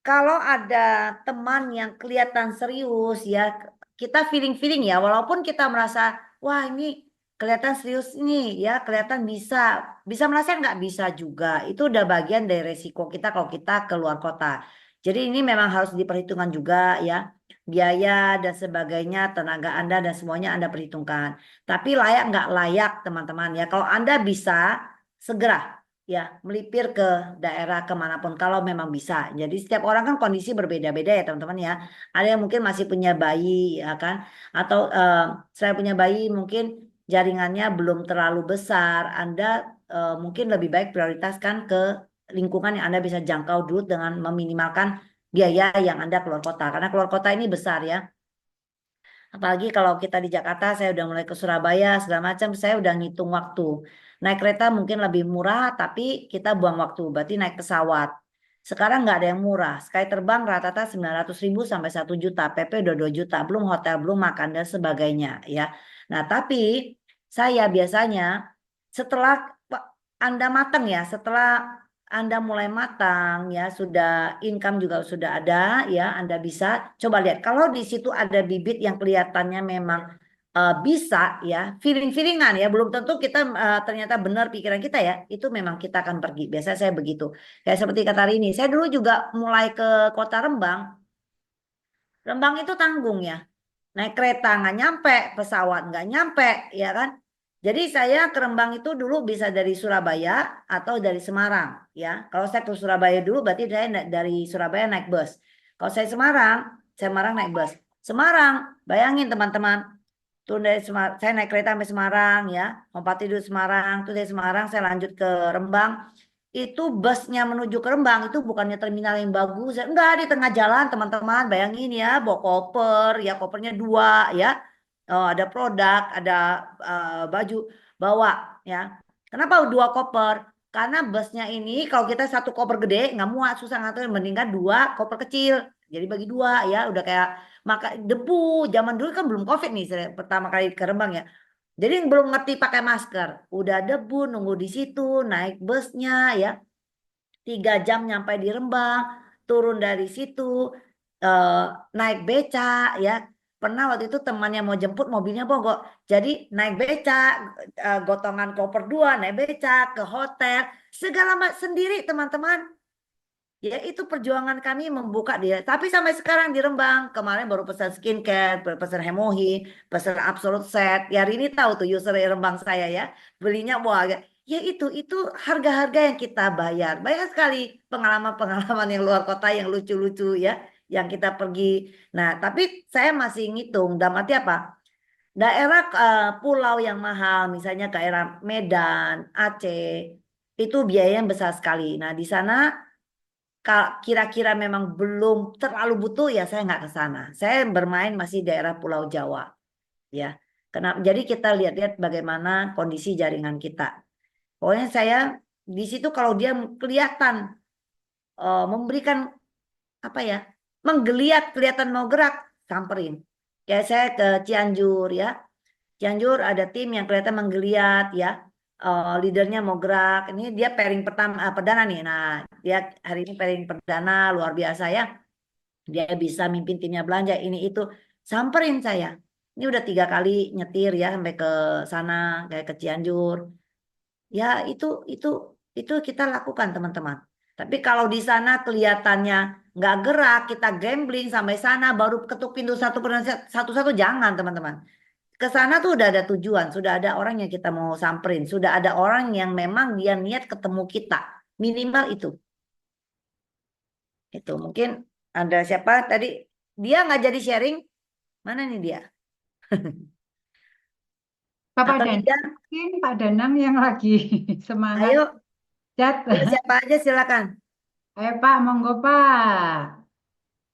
kalau ada teman yang kelihatan serius ya, kita feeling-feeling ya, walaupun kita merasa, wah ini kelihatan serius ini ya, kelihatan bisa, bisa merasa nggak bisa juga. Itu udah bagian dari resiko kita kalau kita keluar kota. Jadi ini memang harus diperhitungkan juga ya, biaya dan sebagainya, tenaga Anda dan semuanya Anda perhitungkan. Tapi layak nggak layak teman-teman ya, kalau Anda bisa segera ya melipir ke daerah kemanapun kalau memang bisa. Jadi setiap orang kan kondisi berbeda-beda ya teman-teman ya. Ada yang mungkin masih punya bayi ya kan, atau selain punya bayi mungkin jaringannya belum terlalu besar. Anda mungkin lebih baik prioritaskan ke lingkungan yang Anda bisa jangkau dulu dengan meminimalkan biaya yang Anda keluar kota. Karena keluar kota ini besar ya. Apalagi kalau kita di Jakarta, saya udah mulai ke Surabaya, segala macam, saya udah ngitung waktu. Naik kereta mungkin lebih murah, tapi kita buang waktu, berarti naik pesawat. Sekarang nggak ada yang murah. Sekali terbang rata-rata 900.000 sampai 1 juta, PP udah 2 juta, belum hotel, belum makan dan sebagainya ya. Nah, tapi saya biasanya setelah Anda matang ya, setelah Anda mulai matang ya, sudah income juga sudah ada ya, Anda bisa coba lihat. Kalau di situ ada bibit yang kelihatannya memang bisa ya, feeling-feelingan ya, belum tentu kita ternyata benar pikiran kita ya, itu memang kita akan pergi. Biasanya saya begitu. Kayak seperti kata Rini, saya dulu juga mulai ke kota Rembang. Rembang itu tanggung ya. Naik kereta nggak nyampe, pesawat nggak nyampe, ya kan? Jadi saya ke Rembang itu dulu bisa dari Surabaya atau dari Semarang, ya. Kalau saya ke Surabaya dulu berarti saya dari Surabaya naik bus. Kalau saya Semarang naik bus. Semarang, bayangin teman-teman, tuh dari Semarang, saya naik kereta sampai Semarang, ya. Mau tidur Semarang, tuh dari Semarang saya lanjut ke Rembang. Itu busnya menuju ke Rembang itu bukannya terminal yang bagus, ya. Enggak, di tengah jalan teman-teman, bayangin ya, bawa koper, ya kopernya 2 ya. Oh, ada produk, ada baju bawa ya. Kenapa 2 koper? Karena busnya ini kalau kita 1 koper gede nggak muat, susah ngatur, mendingan 2 koper kecil. Jadi bagi 2 ya, udah kayak maka debu. Zaman dulu kan belum COVID nih, saya pertama kali ke Rembang ya. Jadi belum ngerti pakai masker, udah debu, nunggu di situ, naik busnya ya, 3 jam nyampe di Rembang, turun dari situ, eh, naik beca ya. Pernah waktu itu temannya mau jemput mobilnya mogok, jadi naik beca, gotongan koper 2, naik beca ke hotel, segala sendiri teman-teman. Ya itu perjuangan kami membuka dia. Tapi sampai sekarang di Rembang, kemarin baru pesan skincare, pesan Hemohi, pesan Absolute Set. Ya hari ini tahu tuh user Rembang saya ya. Belinya wah ya itu harga-harga yang kita bayar. Banyak sekali pengalaman-pengalaman yang luar kota yang lucu-lucu ya yang kita pergi. Nah, tapi saya masih ngitung dalam arti apa? Daerah pulau yang mahal, misalnya daerah Medan, Aceh, itu biayanya besar sekali. Nah, di sana kira-kira memang belum terlalu butuh ya saya nggak ke sana. Saya bermain masih daerah Pulau Jawa ya. Kenapa? Jadi kita lihat-lihat bagaimana kondisi jaringan kita. Pokoknya saya di situ kalau dia kelihatan memberikan apa ya, menggeliat, kelihatan mau gerak, samperin. Kayak saya ke Cianjur ya. Cianjur ada tim yang kelihatan menggeliat ya. Leadernya mau gerak. Ini dia pairing pertama perdana nih. Nah, dia hari ini pairing perdana luar biasa ya. Dia bisa mimpin timnya belanja ini itu. Samperin saya. Ini udah 3 kali nyetir ya sampai ke sana kayak ke Cianjur. Ya itu kita lakukan teman-teman. Tapi kalau di sana kelihatannya nggak gerak, kita gambling sampai sana baru ketuk pintu satu-satu jangan teman-teman. Ke sana tuh udah ada tujuan, sudah ada orang yang kita mau samperin, sudah ada orang yang memang dia niat ketemu kita. Minimal itu. Itu mungkin ada siapa tadi dia nggak jadi sharing, mana nih dia? Bapak Atau Danang, Ida? mungkin Pak Danang yang lagi semangat Ayo, chat. siapa aja silakan. Ayo Pak, monggo Pak.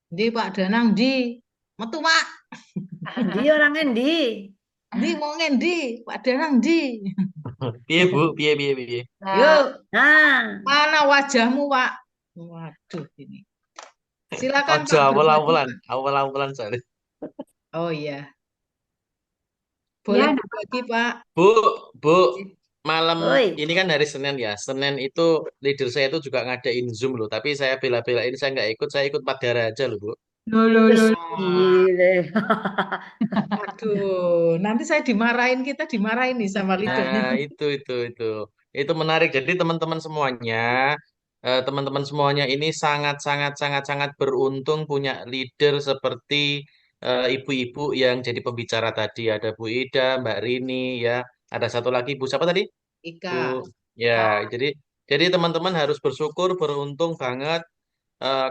Di Pak Danang di metu Pak. Endi orang endi? Di mau ngendi Pak Danang di. Piye Bu, piye piye piye. Nah, Yuk, Nah, mana wajahmu Pak? Waduh ini. Silakan Ojo Pak berbagi awal-awalan, Pak. awal-awalan soalnya. Oh iya, ya, boleh nah, berbagi Pak. Bu, Bu, malam oi. ini kan hari Senin ya. Senin itu leader saya itu juga ngadain Zoom loh. Tapi saya bela-belain saya nggak ikut. Saya ikut Padara aja loh Bu. Wis lo. Wah, gile. aduh, nanti saya dimarahin, kita dimarahin nih sama leadernya. Nah, itu. Itu menarik. Jadi teman-teman semuanya ini sangat beruntung punya leader seperti ibu-ibu yang jadi pembicara tadi. Ada Bu Ida, Mbak Rini, ya. Ada satu lagi Bu siapa tadi? Bu, Ika, ya. Jadi teman-teman harus bersyukur, beruntung banget.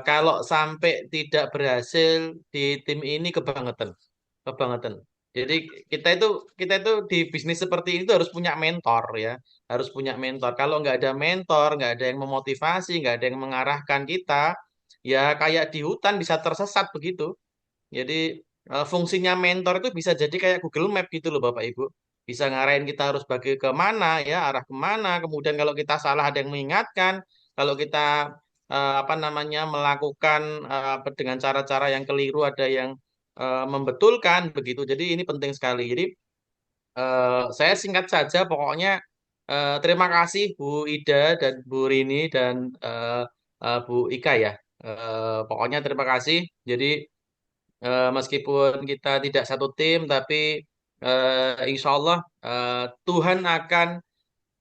Kalau sampai tidak berhasil di tim ini kebangetan, kebangetan. Jadi kita itu di bisnis seperti ini tuh harus punya mentor ya, harus punya mentor. Kalau nggak ada mentor, nggak ada yang memotivasi, nggak ada yang mengarahkan kita, ya kayak di hutan bisa tersesat begitu. Jadi fungsinya mentor itu bisa jadi kayak Google Map gitu loh Bapak Ibu. Bisa ngarahin kita harus bagi ke mana ya, arah kemana. Kemudian kalau kita salah ada yang mengingatkan. Kalau kita apa namanya melakukan dengan cara-cara yang keliru ada yang membetulkan begitu. Jadi ini penting sekali. Jadi saya singkat saja pokoknya terima kasih Bu Ida dan Bu Rini dan Bu Ika ya. Pokoknya terima kasih. Jadi meskipun kita tidak satu tim, tapi insya Allah Tuhan akan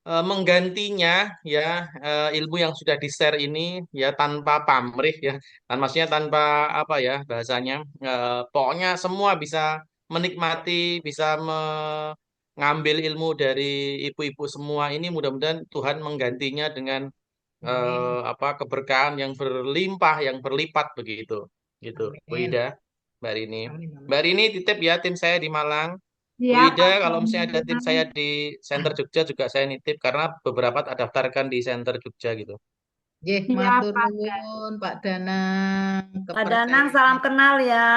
menggantinya ya ilmu yang sudah di-share ini ya tanpa pamrih ya, dan maksudnya tanpa apa ya bahasanya, pokoknya semua bisa menikmati, bisa mengambil ilmu dari ibu-ibu semua ini. Mudah-mudahan Tuhan menggantinya dengan amin, apa keberkahan yang berlimpah, yang berlipat begitu. Gitu, Bu amin, Ida, Mbak Rini. amin, amin. Mbak Rini titip ya tim saya di Malang. Bu siap Ida, Pak kalau misalnya ada tim saya Danang. di Center Jogja juga saya nitip karena beberapa tak daftarkan di Center Jogja gitu. Jih, Siap matur Pak. nuwun Pak Danang, Pak Danang, salam kepercayaan. kenal ya.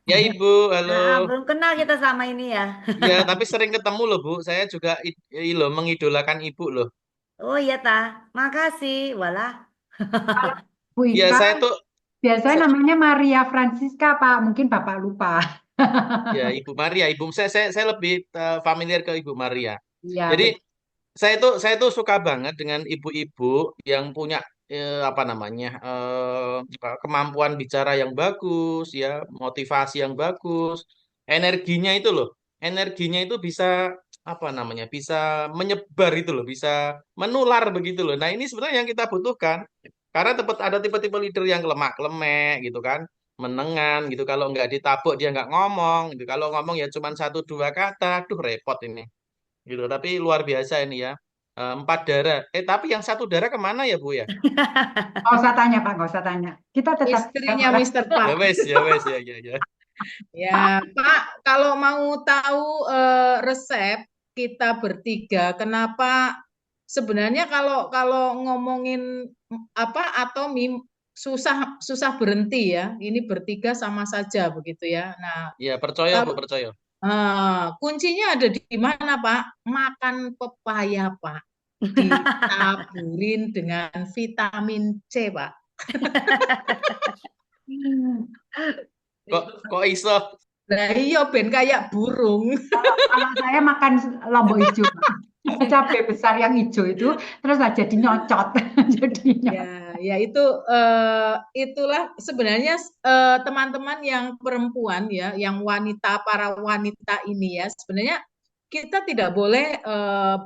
Ya Ibu, halo. Nah, belum kenal kita sama ini ya. Ya, tapi sering ketemu loh Bu. Saya juga loh mengidolakan Ibu loh. Oh iya tah, makasih. Walah. Kalau Bu Ya, Ika saya tuh biasanya se- namanya Maria Francisca Pak, mungkin Bapak lupa. ya Ibu Maria, Ibu saya lebih familiar ke Ibu Maria. Iya Jadi betul. saya tuh suka banget dengan ibu-ibu yang punya apa namanya kemampuan bicara yang bagus, ya motivasi yang bagus, energinya itu loh, energinya itu bisa apa namanya bisa menyebar itu loh, bisa menular begitu loh. Nah ini sebenarnya yang kita butuhkan karena tempat ada tipe-tipe leader yang lemak-lemek gitu kan, menengan gitu. Kalau nggak ditabuk dia nggak ngomong gitu. Kalau ngomong ya cuma satu dua kata, duh repot ini gitu. Tapi luar biasa ini ya. Empat darah. Tapi yang satu darah kemana ya Bu ya? Nggak usah tanya Pak, nggak usah tanya. Kita tetap Istrinya orang. Mister Pak. Ya wes ya. Ya, Pak, kalau mau tahu resep kita bertiga, kenapa sebenarnya kalau kalau ngomongin apa atomi susah susah berhenti ya. Ini bertiga sama saja begitu ya. Nah, Ya percaya Bu kalau percaya. kuncinya ada di mana, Pak? Makan pepaya, Pak. Ditaburin dengan vitamin C, Pak. Kok iso? Nah, iya ben kayak burung. Kalau saya makan lombok hijau, Pak. Cabai besar yang hijau itu, terus lah jadi nyocot. Jadi nyocot. Ya itu itulah sebenarnya teman-teman yang perempuan ya, yang wanita, para wanita ini ya, sebenarnya kita tidak boleh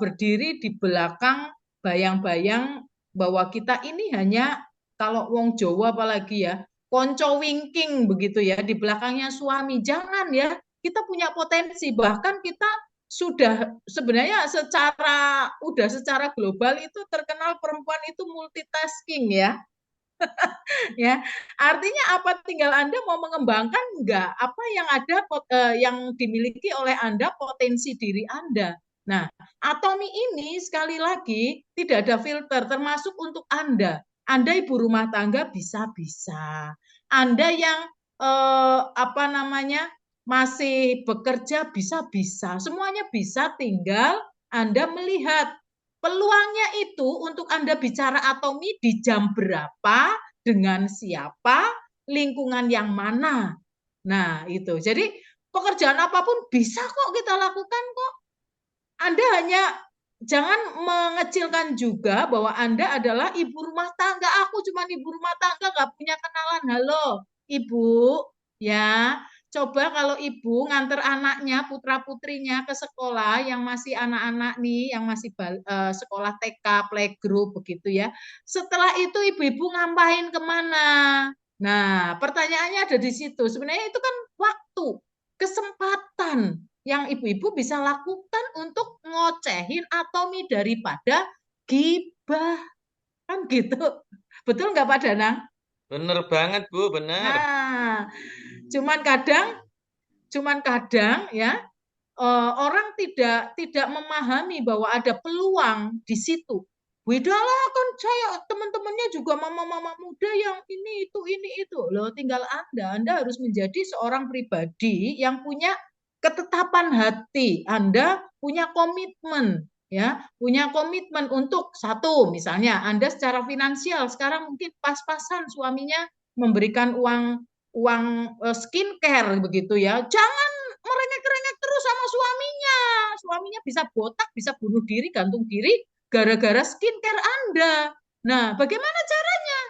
berdiri di belakang bayang-bayang bahwa kita ini hanya kalau wong Jawa apalagi ya, konco wingking begitu ya, di belakangnya suami. Jangan ya, kita punya potensi, bahkan kita sudah sebenarnya secara global itu terkenal perempuan itu multitasking ya. Ya, artinya apa? Tinggal Anda mau mengembangkan enggak apa yang ada yang dimiliki oleh Anda, potensi diri Anda. Nah, Atomi ini sekali lagi tidak ada filter termasuk untuk Anda. Anda ibu rumah tangga bisa-bisa. Anda yang apa namanya? Masih bekerja bisa-bisa. Semuanya bisa, tinggal Anda melihat peluangnya itu untuk Anda bicara Atomi di jam berapa, dengan siapa, lingkungan yang mana. Nah, itu. Jadi pekerjaan apapun bisa kok kita lakukan kok. Anda hanya jangan mengecilkan juga bahwa Anda adalah ibu rumah tangga. Aku cuma ibu rumah tangga, nggak punya kenalan. Halo, ibu, ya. Coba kalau ibu nganter anaknya, putra-putrinya ke sekolah yang masih anak-anak nih, yang masih sekolah TK, playgroup begitu ya. Setelah itu ibu-ibu ngapain kemana? Nah, pertanyaannya ada di situ. Sebenarnya itu kan waktu, kesempatan yang ibu-ibu bisa lakukan untuk ngocehin Atomi daripada gibah. Kan gitu. Betul nggak Pak Danang? Bener banget, Bu, bener. Nah, cuman kadang ya orang tidak memahami bahwa ada peluang di situ. Widahlah kan saya teman-temannya juga mama-mama muda yang ini itu. Loh, tinggal Anda harus menjadi seorang pribadi yang punya ketetapan hati. Anda punya komitmen ya, punya komitmen untuk satu misalnya Anda secara finansial sekarang mungkin pas-pasan suaminya memberikan uang skincare begitu ya. Jangan merengek-rengek terus sama suaminya. Suaminya bisa botak, bisa bunuh diri, gantung diri gara-gara skincare Anda. Nah, bagaimana caranya?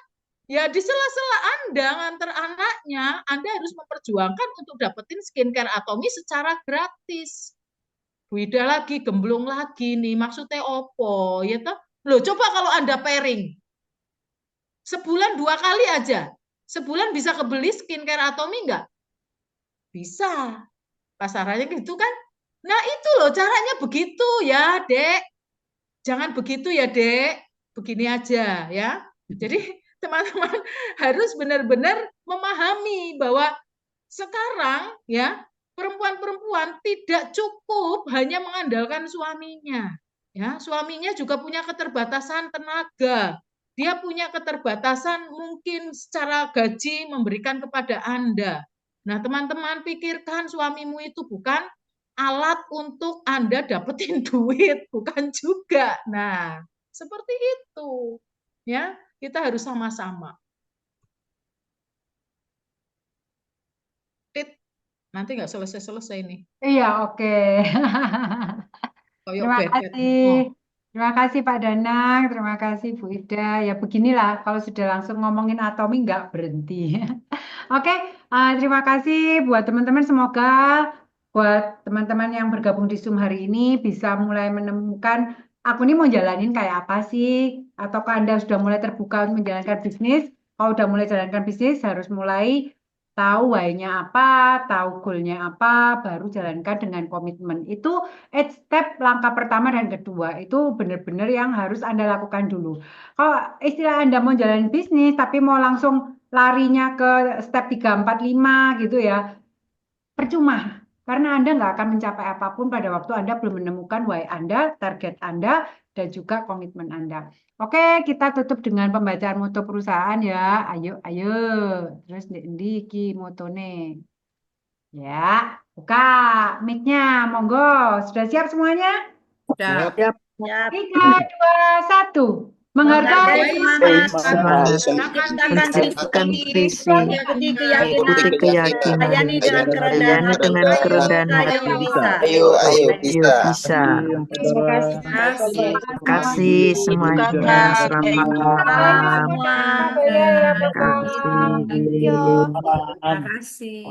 Ya di sela-sela Anda nganter anaknya, Anda harus memperjuangkan untuk dapetin skincare Atomi secara gratis. Beda lagi, gemblong lagi nih, maksudnya opo, ya toh? Loh, coba kalau Anda pairing, sebulan 2 kali aja, sebulan bisa kebeli skincare Atomi enggak? Bisa. Pasarannya gitu kan? Nah itu loh caranya begitu ya, Dek. Jangan begitu ya, Dek. Begini aja ya. Jadi teman-teman harus benar-benar memahami bahwa sekarang ya perempuan-perempuan tidak cukup hanya mengandalkan suaminya. Ya, suaminya juga punya keterbatasan tenaga. Dia punya keterbatasan mungkin secara gaji memberikan kepada Anda. Nah, teman-teman pikirkan suamimu itu bukan alat untuk Anda dapetin duit, bukan juga. Nah, seperti itu. Ya, kita harus sama-sama. Nanti nggak selesai-selesai nih. Iya, oke. Koyok Terima bebek. kasih. Terima kasih Pak Danang, terima kasih Bu Ida. Ya beginilah, kalau sudah langsung ngomongin Atomi nggak berhenti. Oke, terima kasih buat teman-teman. Semoga buat teman-teman yang bergabung di Zoom hari ini bisa mulai menemukan aku ini mau jalanin kayak apa sih? Ataukah Anda sudah mulai terbuka untuk menjalankan bisnis? Kalau udah mulai jalankan bisnis, harus mulai tahu why-nya apa, tahu goal-nya apa, baru jalankan dengan komitmen. Itu step langkah pertama dan kedua. Itu benar-benar yang harus Anda lakukan dulu. Kalau istilah Anda mau jalan bisnis, tapi mau langsung larinya ke step 3, 4, 5 gitu ya, percuma. Karena Anda nggak akan mencapai apapun pada waktu Anda belum menemukan why Anda, target Anda, dan juga komitmen Anda. Oke, kita tutup dengan pembacaan moto perusahaan ya. Ayo, ayo. Terus di ki motone. Ya, buka mic-nya. Monggo. Sudah siap semuanya? Siap. Siap. Siap. 3, 2, 1. Menghargai Menghargai semangat, Semangat, menciptakan menciptakan visi, visi, mengikuti keyakinan, mengikuti keyakinan, melayani dengan kerendahan melayani hati. dengan kerendahan Ayo hati. bisa. Ayo Ayo bisa. bisa. Terima kasih. Terima kasih. Terima kasih semuanya. Selamat malam. Semua. Ya, ya, Terima Bapak. kasih. Terima kasih.